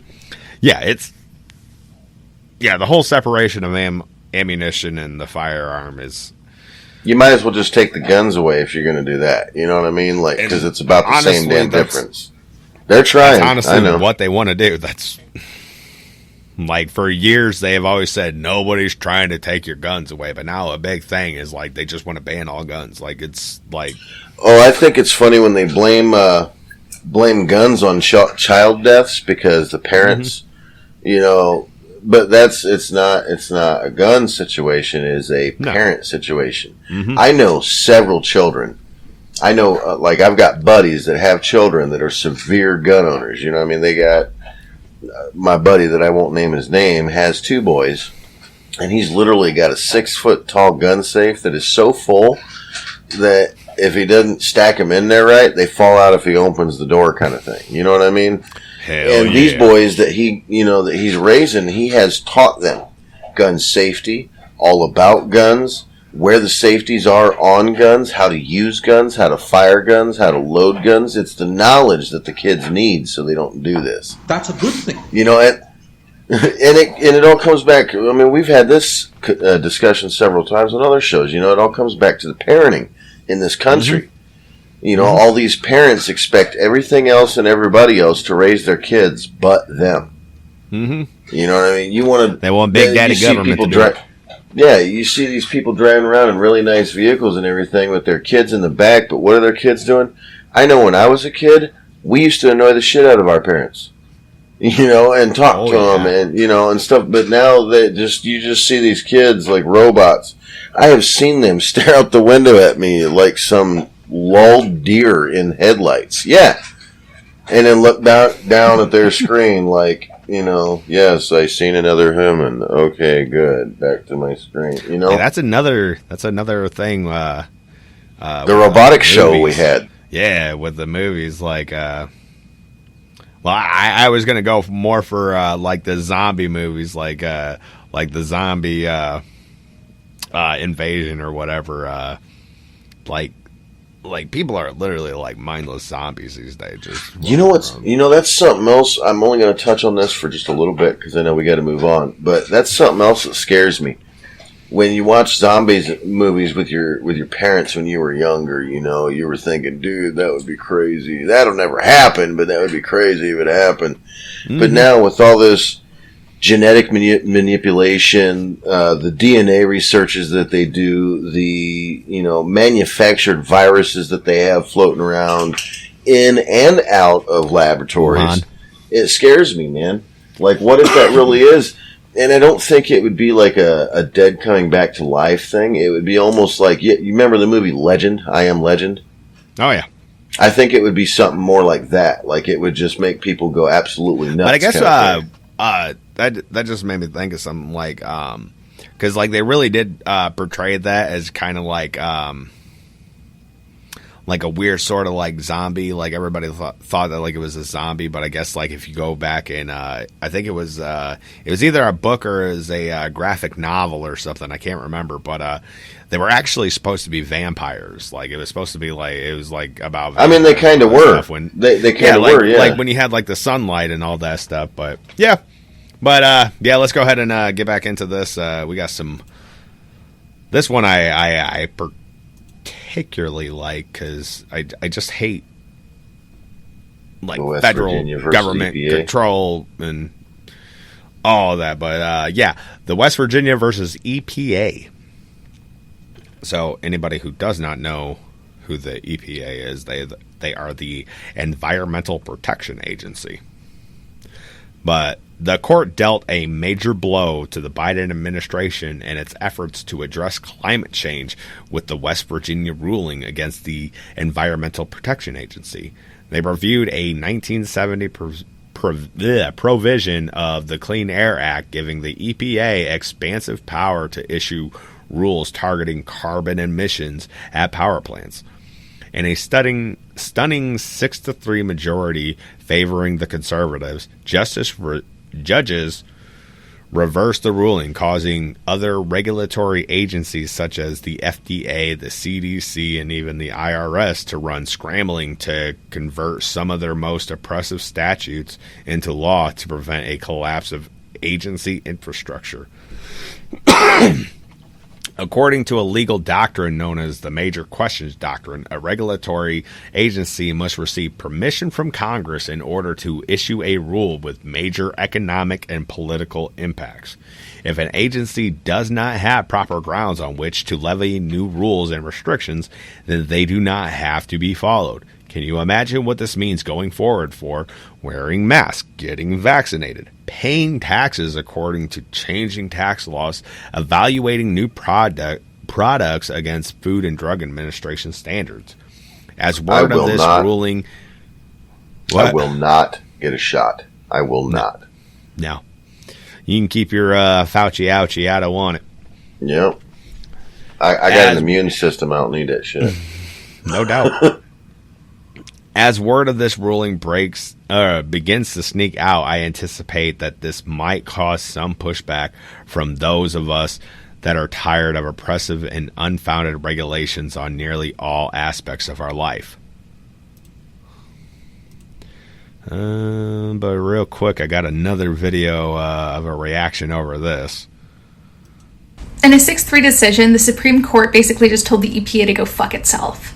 Yeah, the whole separation of ammunition and the firearm is... You might as well just take the guns away if you're going to do that. You know what I mean? Like, because it's about the same damn difference. They're trying. That's honestly what they want to do. That's... Like, for years, they have always said, nobody's trying to take your guns away. But now a big thing is, like, they just want to ban all guns. Like, it's like... Oh, I think it's funny when they blame guns on child deaths, because the parents, you know, but it's not a gun situation. It is a parent situation. Mm-hmm. I know several children. I know, like, I've got buddies that have children that are severe gun owners. You know what I mean? They got, my buddy that I won't name his name has 2 boys, and he's literally got a 6-foot tall gun safe that is so full that if he doesn't stack them in there right, they fall out if he opens the door, kind of thing. You know what I mean? Hell and these boys that that he's raising, he has taught them gun safety, all about guns, where the safeties are on guns, how to use guns, how to fire guns, how to load guns. It's the knowledge that the kids need so they don't do this. That's a good thing. And it all comes back. I mean, we've had this discussion several times on other shows. It all comes back to the parenting in this country. Mm-hmm. All these parents expect everything else and everybody else to raise their kids but them. Mm-hmm. You know what I mean? They want Big Daddy government to do it. Yeah, you see these people driving around in really nice vehicles and everything with their kids in the back, but what are their kids doing? I know when I was a kid, we used to annoy the shit out of our parents, and talk to them and, and stuff. But now you just see these kids like robots. I have seen them stare out the window at me like some lulled deer in headlights. Yeah. And then look down at their screen like, yes, I seen another human. Okay, good. Back to my screen. Yeah, that's another thing. The robotic show we had. Yeah, with the movies, like, well, I was gonna go more for like the zombie movies, like the zombie invasion or whatever. Like people are literally like mindless zombies these days. That's something else. I'm only going to touch on this for just a little bit because I know we got to move on. But that's something else that scares me. When you watch zombies movies with your parents when you were younger, you were thinking, dude, that would be crazy. That'll never happen, but that would be crazy if it happened. Mm-hmm. But now with all this genetic manipulation, the DNA researches that they do, the manufactured viruses that they have floating around in and out of laboratories, it scares me, man. Like, what if that really is? And I don't think it would be like a dead coming back to life thing. It would be almost like, you remember the movie Legend? I Am Legend? Oh, yeah. I think it would be something more like that. Like, it would just make people go absolutely nuts. But I guess that just made me think of something like, because like they really did portray that as kind of like a weird sort of like zombie. Like everybody thought that like it was a zombie, but I guess like if you go back and I think it was either a book or it was a graphic novel or something. I can't remember, but they were actually supposed to be vampires. Like it was supposed to be like it was like about. I mean, they kind of were. They kind of were. Yeah, like when you had like the sunlight and all that stuff. But yeah. But, let's go ahead and get back into this. We got some... This one I particularly like because I just hate like federal government control and all of that. But, the West Virginia versus EPA. So anybody who does not know who the EPA is, they are the Environmental Protection Agency. But the court dealt a major blow to the Biden administration and its efforts to address climate change with the West Virginia ruling against the Environmental Protection Agency. They reviewed a 1970 provision of the Clean Air Act giving the EPA expansive power to issue rules targeting carbon emissions at power plants. In a stunning 6-3 majority favoring the conservatives, judges reversed the ruling, causing other regulatory agencies such as the FDA, the CDC, and even the IRS to run scrambling to convert some of their most oppressive statutes into law to prevent a collapse of agency infrastructure. According to a legal doctrine known as the Major Questions Doctrine, a regulatory agency must receive permission from Congress in order to issue a rule with major economic and political impacts. If an agency does not have proper grounds on which to levy new rules and restrictions, then they do not have to be followed. Can you imagine what this means going forward for wearing masks, getting vaccinated, paying taxes according to changing tax laws, evaluating new products against Food and Drug Administration standards? As word of this ruling... What? I will not get a shot. I will not. No. You can keep your Fauci ouchie. I don't want it. Yep. I got an immune system. I don't need that shit. No doubt. As word of this ruling begins to sneak out, I anticipate that this might cause some pushback from those of us that are tired of oppressive and unfounded regulations on nearly all aspects of our life. But real quick, I got another video of a reaction over this. In a 6-3 decision, the Supreme Court basically just told the EPA to go fuck itself.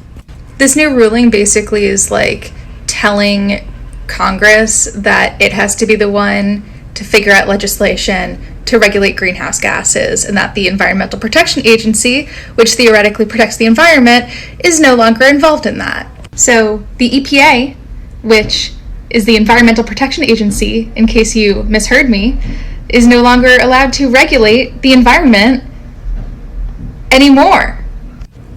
This new ruling basically is like telling Congress that it has to be the one to figure out legislation to regulate greenhouse gases, and that the Environmental Protection Agency, which theoretically protects the environment, is no longer involved in that. So the EPA, which is the Environmental Protection Agency, in case you misheard me, is no longer allowed to regulate the environment anymore.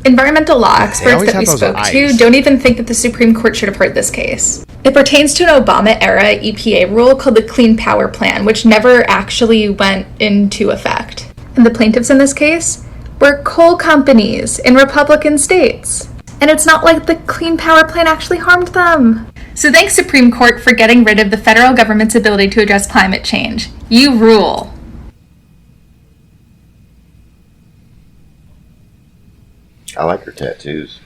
Environmental law experts that we spoke to don't even think that the Supreme Court should have heard this case. It pertains to an Obama-era EPA rule called the Clean Power Plan, which never actually went into effect. And the plaintiffs in this case were coal companies in Republican states. And it's not like the Clean Power Plan actually harmed them. So thanks, Supreme Court, for getting rid of the federal government's ability to address climate change. You rule. I like her tattoos.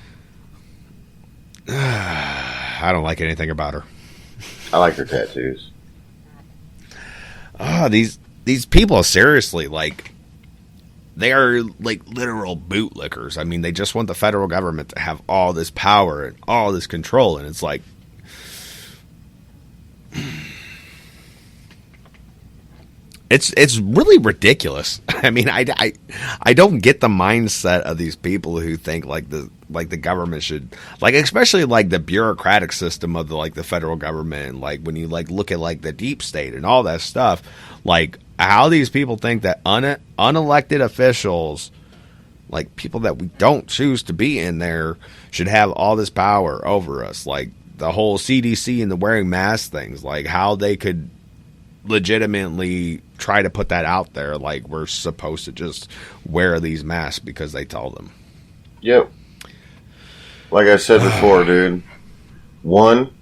I don't like anything about her. I like her tattoos. These people, seriously, like, they are like literal bootlickers. I mean, they just want the federal government to have all this power and all this control, and it's like, It's really ridiculous. I mean, I don't get the mindset of these people who think like the government should, like, especially like the bureaucratic system of the federal government. Like when you like look at like the deep state and all that stuff, like how these people think that unelected officials, like people that we don't choose to be in there, should have all this power over us. Like the whole CDC and the wearing masks things, like how they could legitimately try to put that out there, like we're supposed to just wear these masks because they tell them. Yep. Like I said before, dude, one,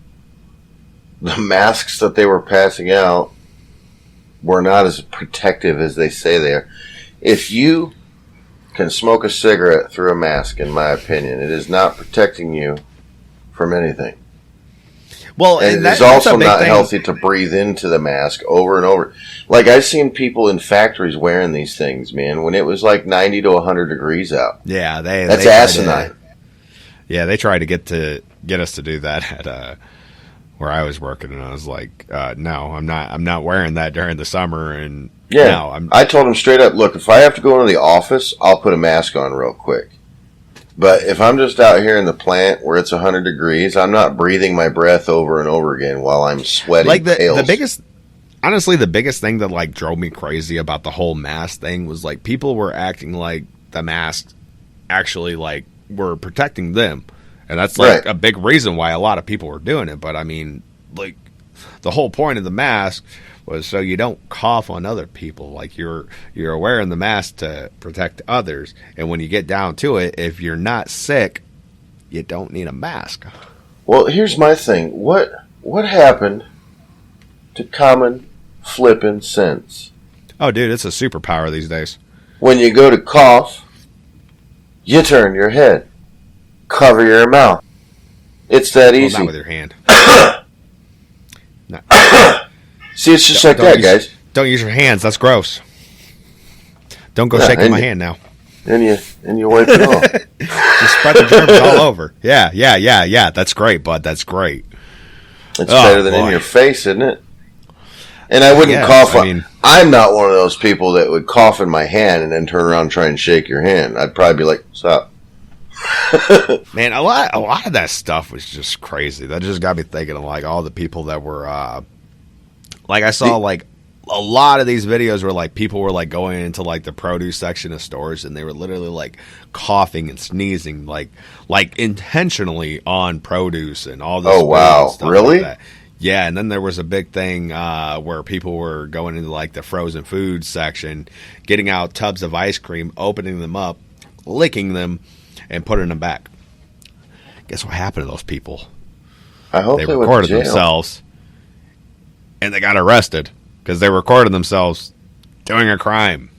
the masks that they were passing out were not as protective as they say they are. If you can smoke a cigarette through a mask, in my opinion, it is not protecting you from anything. Well, and it is also not healthy to breathe into the mask over and over. Like, I've seen people in factories wearing these things, man, when it was like 90 to 100 degrees out. Yeah, that's asinine. They tried to get us to do that at where I was working, and I was like, no, I'm not wearing that during the summer. And yeah, no, I told them straight up, look, if I have to go into the office, I'll put a mask on real quick. But if I'm just out here in the plant where it's 100 degrees, I'm not breathing my breath over and over again while I'm sweating. Like the biggest thing that like drove me crazy about the whole mask thing was like people were acting like the masks actually like were protecting them, and that's like a big reason why a lot of people were doing it. But I mean, like the whole point of the mask was so you don't cough on other people. Like you're wearing the mask to protect others, and when you get down to it, if you're not sick, you don't need a mask. Well, here's my thing. What happened to common flippin' sense? Oh, dude, it's a superpower these days. When you go to cough, you turn your head, cover your mouth. It's that easy. Not with your hand. No. See, it's just like that, guys. Don't use your hands. That's gross. Don't go shaking my hand now. And you wipe it off. Just spread the germs all over. Yeah. That's great, bud. That's great. It's better than in your face, isn't it? And I wouldn't cough. I'm not one of those people that would cough in my hand and then turn around and try and shake your hand. I'd probably be like, stop. Man, a lot of that stuff was just crazy. That just got me thinking of like all the people that were like I saw like a lot of these videos where like people were like going into like the produce section of stores and they were literally like coughing and sneezing like intentionally on produce and all this. Oh wow, stuff really? Like that. Yeah, and then there was a big thing where people were going into like the frozen food section, getting out tubs of ice cream, opening them up, licking them, and putting them back. Guess what happened to those people? I hope they recorded went to jail. themselves, and they got arrested because they recorded themselves doing a crime.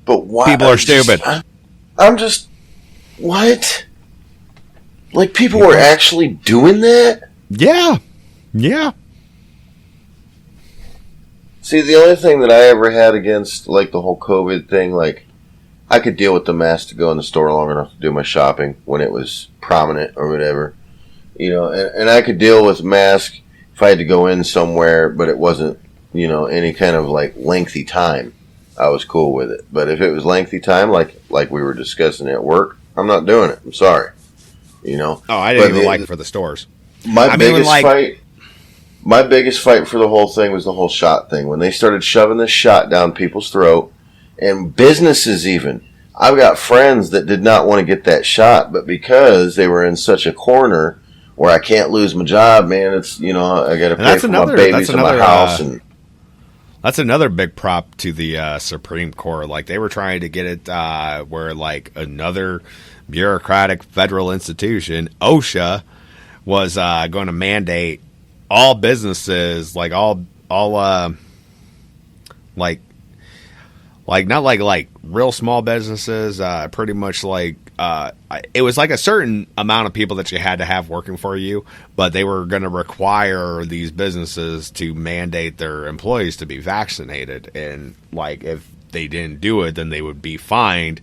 But why? People are stupid. I'm just what? Like people were actually doing that? Yeah. Yeah. See, the only thing that I ever had against like the whole COVID thing, like I could deal with the mask to go in the store long enough to do my shopping when it was prominent or whatever, and I could deal with mask if I had to go in somewhere, but it wasn't, any kind of like lengthy time. I was cool with it. But if it was lengthy time, like we were discussing at work, I'm not doing it. I'm sorry. Oh, I didn't even like it for the stores. My biggest fight for the whole thing was the whole shot thing. When they started shoving this shot down people's throat, and businesses even. I've got friends that did not want to get that shot, but because they were in such a corner where I can't lose my job, man, it's, I got to pay for my babies and my house. And that's another big prop to the Supreme Court. Like, they were trying to get it where, like, another bureaucratic federal institution, OSHA, was going to mandate all businesses, like all like not like real small businesses, pretty much like it was like a certain amount of people that you had to have working for you, but they were going to require these businesses to mandate their employees to be vaccinated, and like if they didn't do it, then they would be fined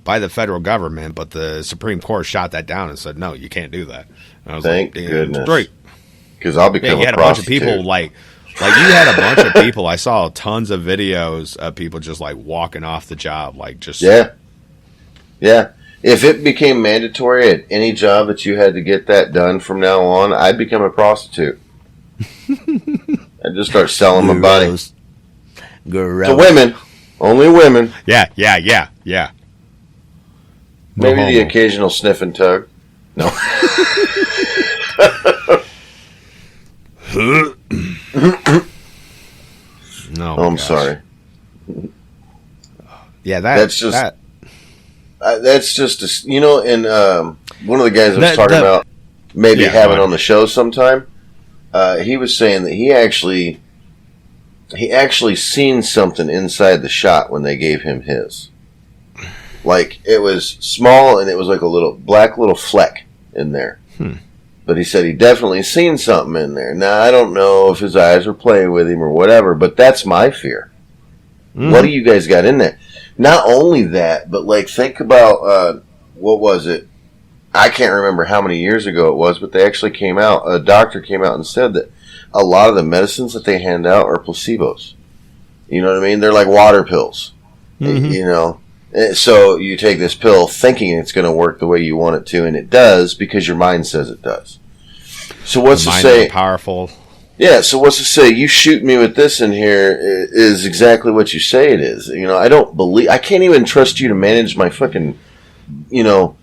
by the federal government. But the Supreme Court shot that down and said, no, you can't do that. And I was Thank like, goodness. Great. Because I'll become you had a bunch of people like you had a bunch of people. I saw tons of videos of people just like walking off the job, like just yeah. If it became mandatory at any job that you had to get that done from now on, I'd become a prostitute. I'd just start selling my body to women, only women. Yeah. Maybe the occasional sniff and tug. No. No, I'm sorry. Yeah, that's just and one of the guys I was talking about maybe having on the show sometime. He was saying that he actually seen something inside the shot when they gave him his. Like it was small and it was like a little black fleck in there. But he said he definitely seen something in there. Now, I don't know if his eyes were playing with him or whatever, but that's my fear. What do you guys got in there? Not only that, but like think about, what was it? I can't remember how many years ago it was, but they actually came out, a doctor came out and said that a lot of the medicines that they hand out are placebos. You know what I mean? They're like water pills, So you take this pill thinking it's going to work the way you want it to, and it does because your mind says it does. So what's to say? Powerful. Yeah. So what's to say? You shoot me with this in here is exactly what you say it is. I can't even trust you to manage my fucking, national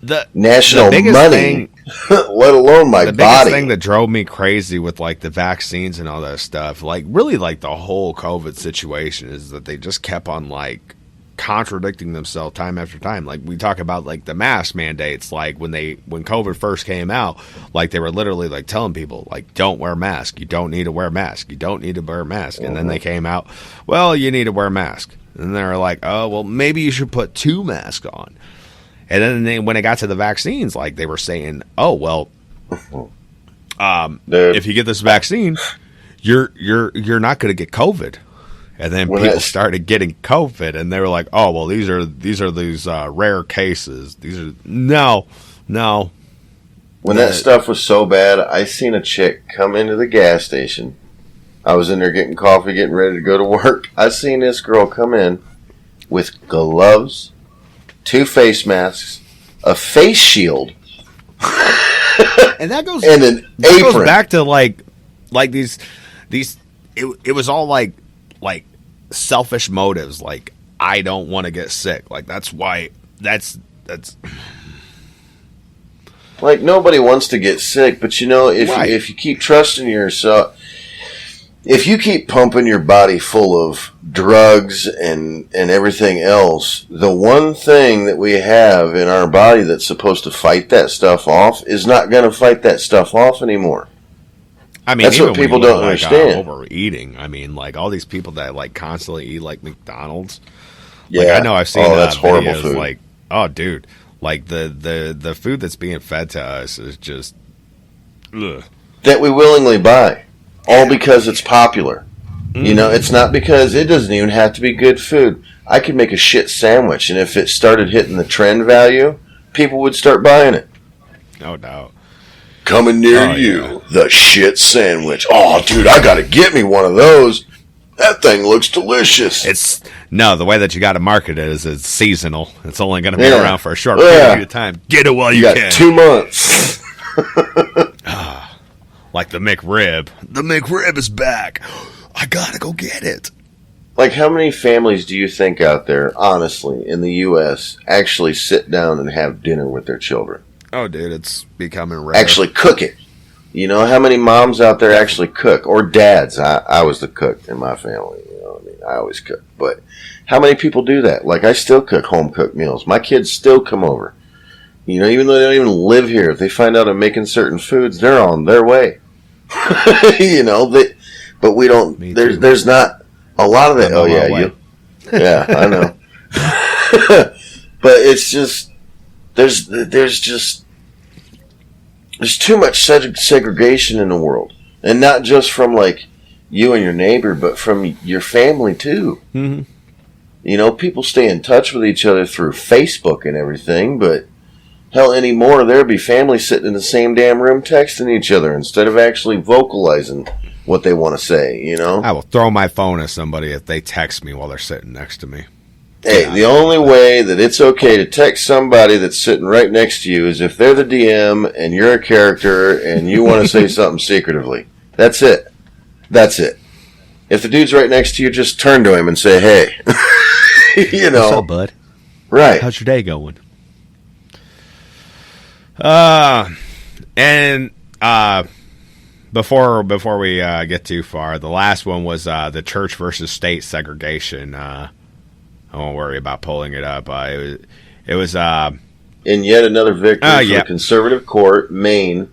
money, let alone my body. The biggest thing that drove me crazy with like the vaccines and all that stuff, like really like the whole COVID situation, is that they just kept on like contradicting themselves time after time. Like we talk about like the mask mandates, like when COVID first came out, like they were literally like telling people like, don't wear a mask, you don't need to wear a mask, you don't need to wear a mask. And then they came out, well, you need to wear a mask. And they're like, oh, well, maybe you should put 2 masks on. And then when it got to the vaccines, like they were saying, oh, well, if you get this vaccine, you're not going to get COVID. And then people started getting COVID, and they were like, "Oh, well, these are these rare cases. These are no." When that stuff was so bad, I seen a chick come into the gas station. I was in there getting coffee, getting ready to go to work. I seen this girl come in with gloves, 2 face masks, a face shield, and that goes and an that apron. goes back to like these. It was all like selfish motives. Like, I don't want to get sick. Like, that's why. That's. Like, nobody wants to get sick, but if you keep trusting yourself, if you keep pumping your body full of drugs and everything else, the one thing that we have in our body that's supposed to fight that stuff off is not going to fight that stuff off anymore. I mean, that's what people don't understand. Overeating. I mean, like, all these people that like constantly eat like McDonald's. Yeah, like, I know I've seen that's horrible videos, food. like, oh, dude, like the food that's being fed to us is just ugh. That we willingly buy, all because it's popular. It's not because it doesn't even have to be good food. I could make a shit sandwich, and if it started hitting the trend value, people would start buying it. No doubt. Coming near you, the shit sandwich. Oh, dude, I gotta get me one of those. That thing looks delicious. The way that you got to market it is it's seasonal. It's only going to be around for a short period of time. Get it while you can. 2 months. Like the McRib. The McRib is back. I gotta go get it. Like, how many families do you think out there, honestly, in the U.S., actually sit down and have dinner with their children? Oh, dude, it's becoming rare. Actually cook it. How many moms out there actually cook? Or dads. I was the cook in my family. I always cook. But how many people do that? Like, I still cook home-cooked meals. My kids still come over. Even though they don't even live here, if they find out I'm making certain foods, they're on their way. But we don't. There's not a lot of that. Oh yeah, yeah, I know. But it's just there's too much segregation in the world, and not just from like you and your neighbor, but from your family too. Mm-hmm. People stay in touch with each other through Facebook and everything, but hell, anymore there'd be families sitting in the same damn room texting each other instead of actually vocalizing what they want to say. I will throw my phone at somebody if they text me while they're sitting next to me. Hey, the only way that it's okay to text somebody that's sitting right next to you is if they're the DM and you're a character and you want to say something secretively. That's it. If the dude's right next to you, just turn to him and say, hey. What's up, bud? Right. How's your day going? Before we get too far, the last one was the church versus state segregation. I won't worry about pulling it up. It was in yet another victory for the conservative court. Maine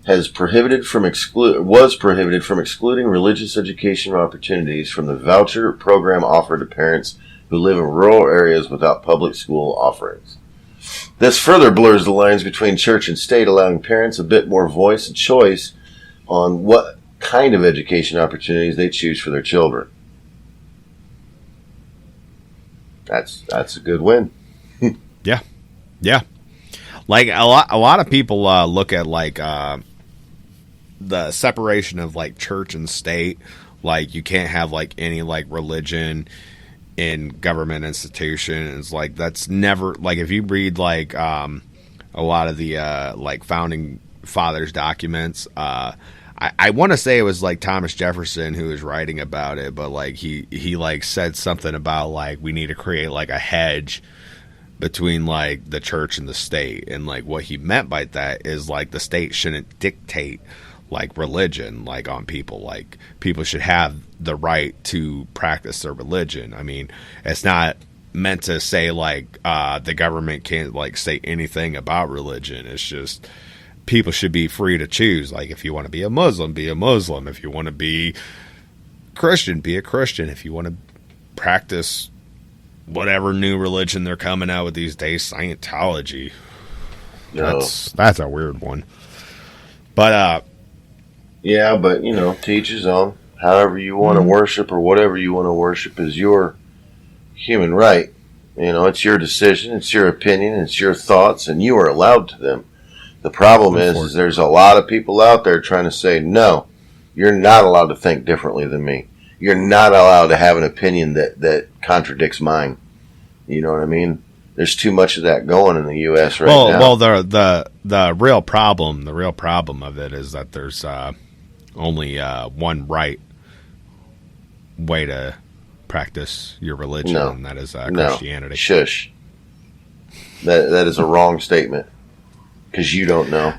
was prohibited from excluding religious education opportunities from the voucher program offered to parents who live in rural areas without public school offerings. This further blurs the lines between church and state, allowing parents a bit more voice and choice on what kind of education opportunities they choose for their children. That's a good win. Yeah. Like a lot of people look at like the separation of like church and state. Like, you can't have like any like religion in government institutions. Like, that's never, like, if you read like a lot of the like founding fathers documents, I want to say it was like Thomas Jefferson who was writing about it, but like he like said something about like we need to create like a hedge between like the church and the state, and like what he meant by that is like the state shouldn't dictate like religion like on people. Like, people should have the right to practice their religion. I mean, it's not meant to say like the government can't like say anything about religion. It's just people should be free to choose. Like, if you want to be a Muslim, be a Muslim. If you want to be Christian, be a Christian. If you want to practice whatever new religion they're coming out with these days, Scientology. No. That's a weird one. But yeah, but to each his own. However you want to worship or whatever you want to worship is your human right. It's your decision, it's your opinion, it's your thoughts, and you are allowed to them. The problem is there's a lot of people out there trying to say, no, you're not allowed to think differently than me. You're not allowed to have an opinion that contradicts mine. You know what I mean? There's too much of that going in the U.S. right now. Well, the real problem of it is that there's only one right way to practice your religion, and that is Christianity. No, shush. That is a wrong statement, because you don't know.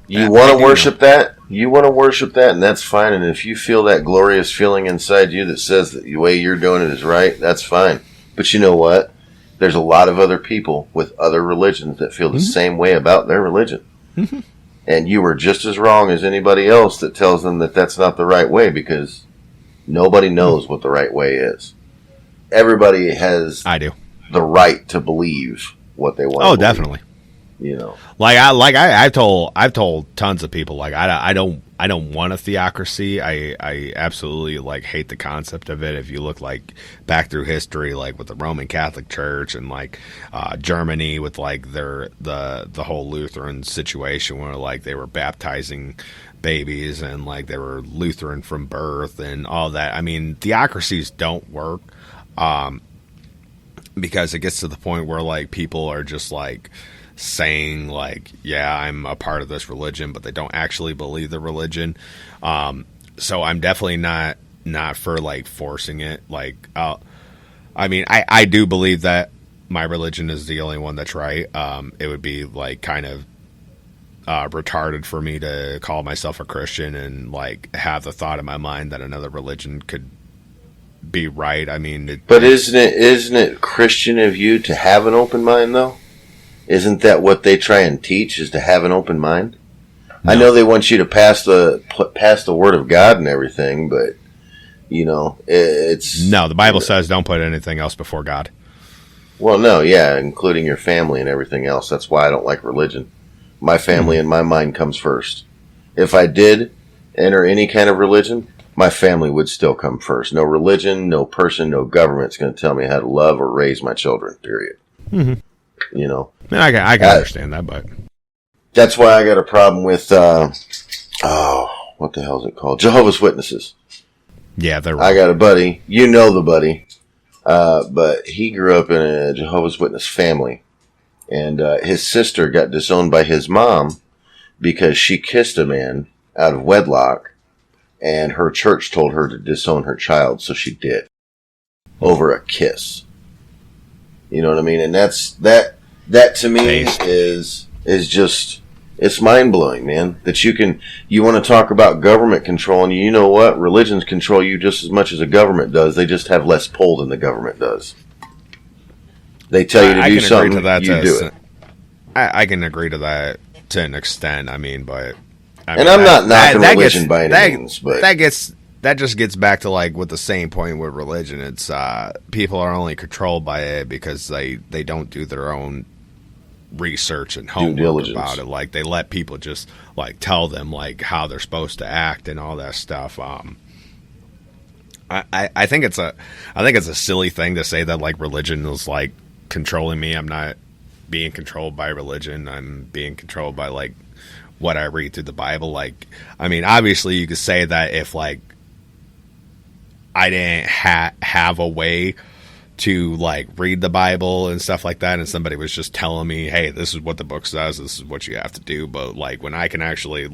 You want to worship that? You want to worship that, and that's fine. And if you feel that glorious feeling inside you that says that the way you're doing it is right, that's fine. But you know what? There's a lot of other people with other religions that feel the same way about their religion. And you are just as wrong as anybody else that tells them that that's not the right way, because nobody knows what the right way is. Everybody has the right to believe what they want to believe. Definitely. You know, I've told tons of people, like, I don't want a theocracy. I absolutely hate the concept of it. If you look back through history, with the Roman Catholic Church and Germany with the whole Lutheran situation where they were baptizing babies and they were Lutheran from birth and all that. I mean, theocracies don't work because it gets to the point where people are just saying yeah, I'm a part of this religion, but they don't actually believe the religion. So I'm definitely not for forcing it. I mean, I do believe that my religion is the only one that's right. It would be kind of retarded for me to call myself a Christian and have the thought in my mind that another religion could be right. I mean, but isn't it Christian of you to have an open mind, though? Isn't that what they try and teach, is to have an open mind? No. I know they want you to pass the word of God and everything, but it's no. The Bible says don't put anything else before God. Well, no, yeah, including your family and everything else. That's why I don't like religion. My family and my mind comes first. If I did enter any kind of religion, my family would still come first. No religion, no person, no government's going to tell me how to love or raise my children. Period. I can understand that, but that's why I got a problem with what the hell is it called? Jehovah's Witnesses. Yeah, they're right. I got a buddy. You know the buddy, but he grew up in a Jehovah's Witness family, and his sister got disowned by his mom because she kissed a man out of wedlock, and her church told her to disown her child, so she did over a kiss. You know what I mean? And that to me is just, it's mind blowing, man. That you want to talk about government control, and you know what? Religions control you just as much as a government does. They just have less pull than the government does. They tell you to do something, you do it. I can agree to that to an extent. I mean, but I'm not knocking religion by any means, but that just gets back to with the same point with religion. It's people are only controlled by it because they don't do their own research and homework about it. They let people just tell them how they're supposed to act and all that stuff. I think it's a silly thing to say that religion is controlling me. I'm not being controlled by religion. I'm being controlled by what I read through the Bible. I mean, obviously you could say that if I didn't have a way to read the Bible and stuff like that, and somebody was just telling me, hey, this is what the book says, this is what you have to do. But when I can actually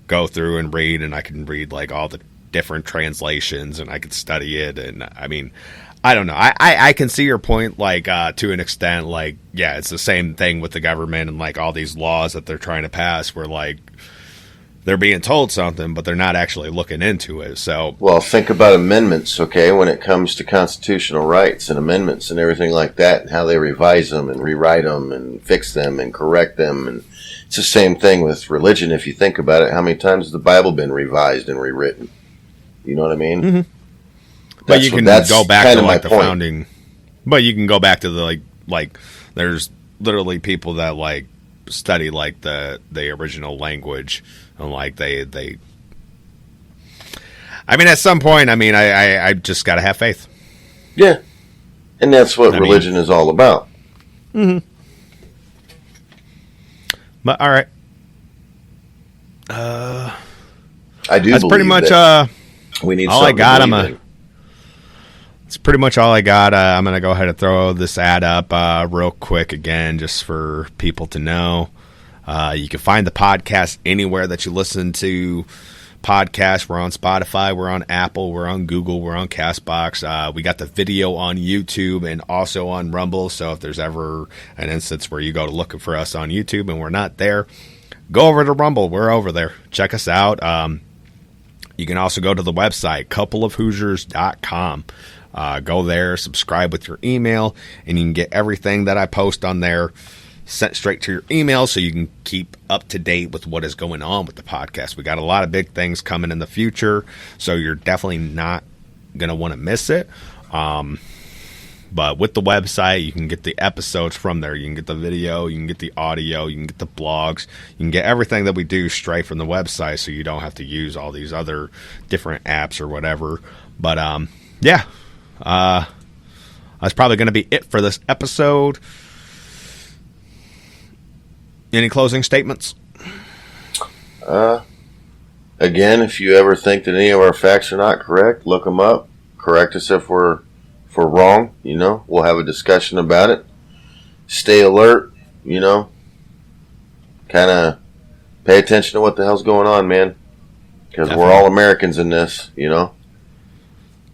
go through and read, and I can read all the different translations, and I can study it, and I mean, I don't know. I can see your point, to an extent. Yeah, it's the same thing with the government and all these laws that they're trying to pass, where they're being told something, but they're not actually looking into it. So, well, think about amendments, okay? When it comes to constitutional rights and amendments and everything like that, and how they revise them and rewrite them and fix them and correct them, and it's the same thing with religion. If you think about it, how many times has the Bible been revised and rewritten? You know what I mean? Mm-hmm. But you can go back to the founding. But you can go back to the there's literally people that study the original language, and they I mean, at some point, I mean, I just gotta have faith. Yeah, and that's what religion is all about. Mm-hmm. But all right, I do. That's pretty much we need. All I got. It's pretty much all I got. I'm going to go ahead and throw this ad up real quick again, just for people to know. You can find the podcast anywhere that you listen to podcasts. We're on Spotify, we're on Apple, we're on Google, we're on CastBox. We got the video on YouTube and also on Rumble. So if there's ever an instance where you go to looking for us on YouTube and we're not there, go over to Rumble. We're over there. Check us out. You can also go to the website, coupleofhoosiers.com. Go there, subscribe with your email, and you can get everything that I post on there sent straight to your email so you can keep up to date with what is going on with the podcast. We got a lot of big things coming in the future, so you're definitely not going to want to miss it. But with the website, you can get the episodes from there. You can get the video, you can get the audio, you can get the blogs. You can get everything that we do straight from the website, so you don't have to use all these other different apps or whatever. But, yeah. That's probably going to be it for this episode. Any closing statements? Again, if you ever think that any of our facts are not correct, look them up. Correct us if we're wrong. We'll have a discussion about it. Stay alert. Kind of pay attention to what the hell's going on, man. Because we're all Americans in this.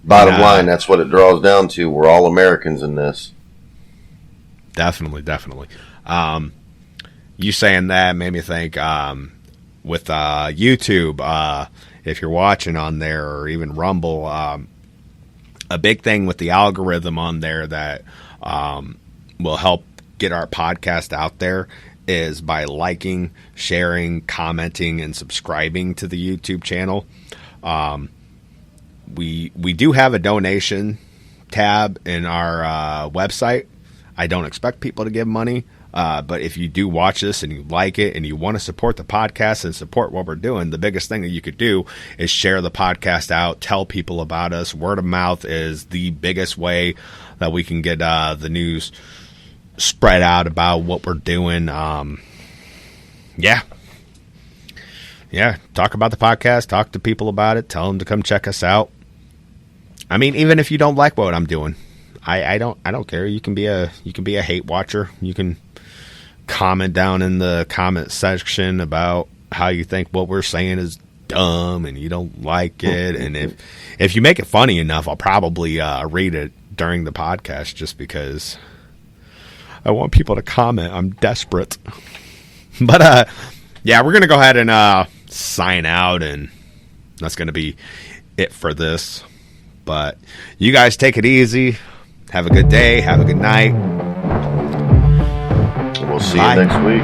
Bottom line, that's what it draws down to. We're all Americans in this. Definitely. You saying that made me think with YouTube, if you're watching on there, or even Rumble, a big thing with the algorithm on there that will help get our podcast out there is by liking, sharing, commenting, and subscribing to the YouTube channel. We do have a donation tab in our website. I don't expect people to give money, but if you do watch this and you like it and you want to support the podcast and support what we're doing, the biggest thing that you could do is share the podcast out, tell people about us. Word of mouth is the biggest way that we can get the news spread out about what we're doing. Yeah, talk about the podcast, talk to people about it, tell them to come check us out. I mean, even if you don't like what I'm doing, I don't care. You can be a hate watcher. You can comment down in the comment section about how you think what we're saying is dumb and you don't like it. And if you make it funny enough, I'll probably read it during the podcast, just because I want people to comment. I'm desperate. But yeah, we're gonna go ahead and sign out, and that's gonna be it for this. But you guys take it easy. Have a good day. Have a good night. We'll see you next week.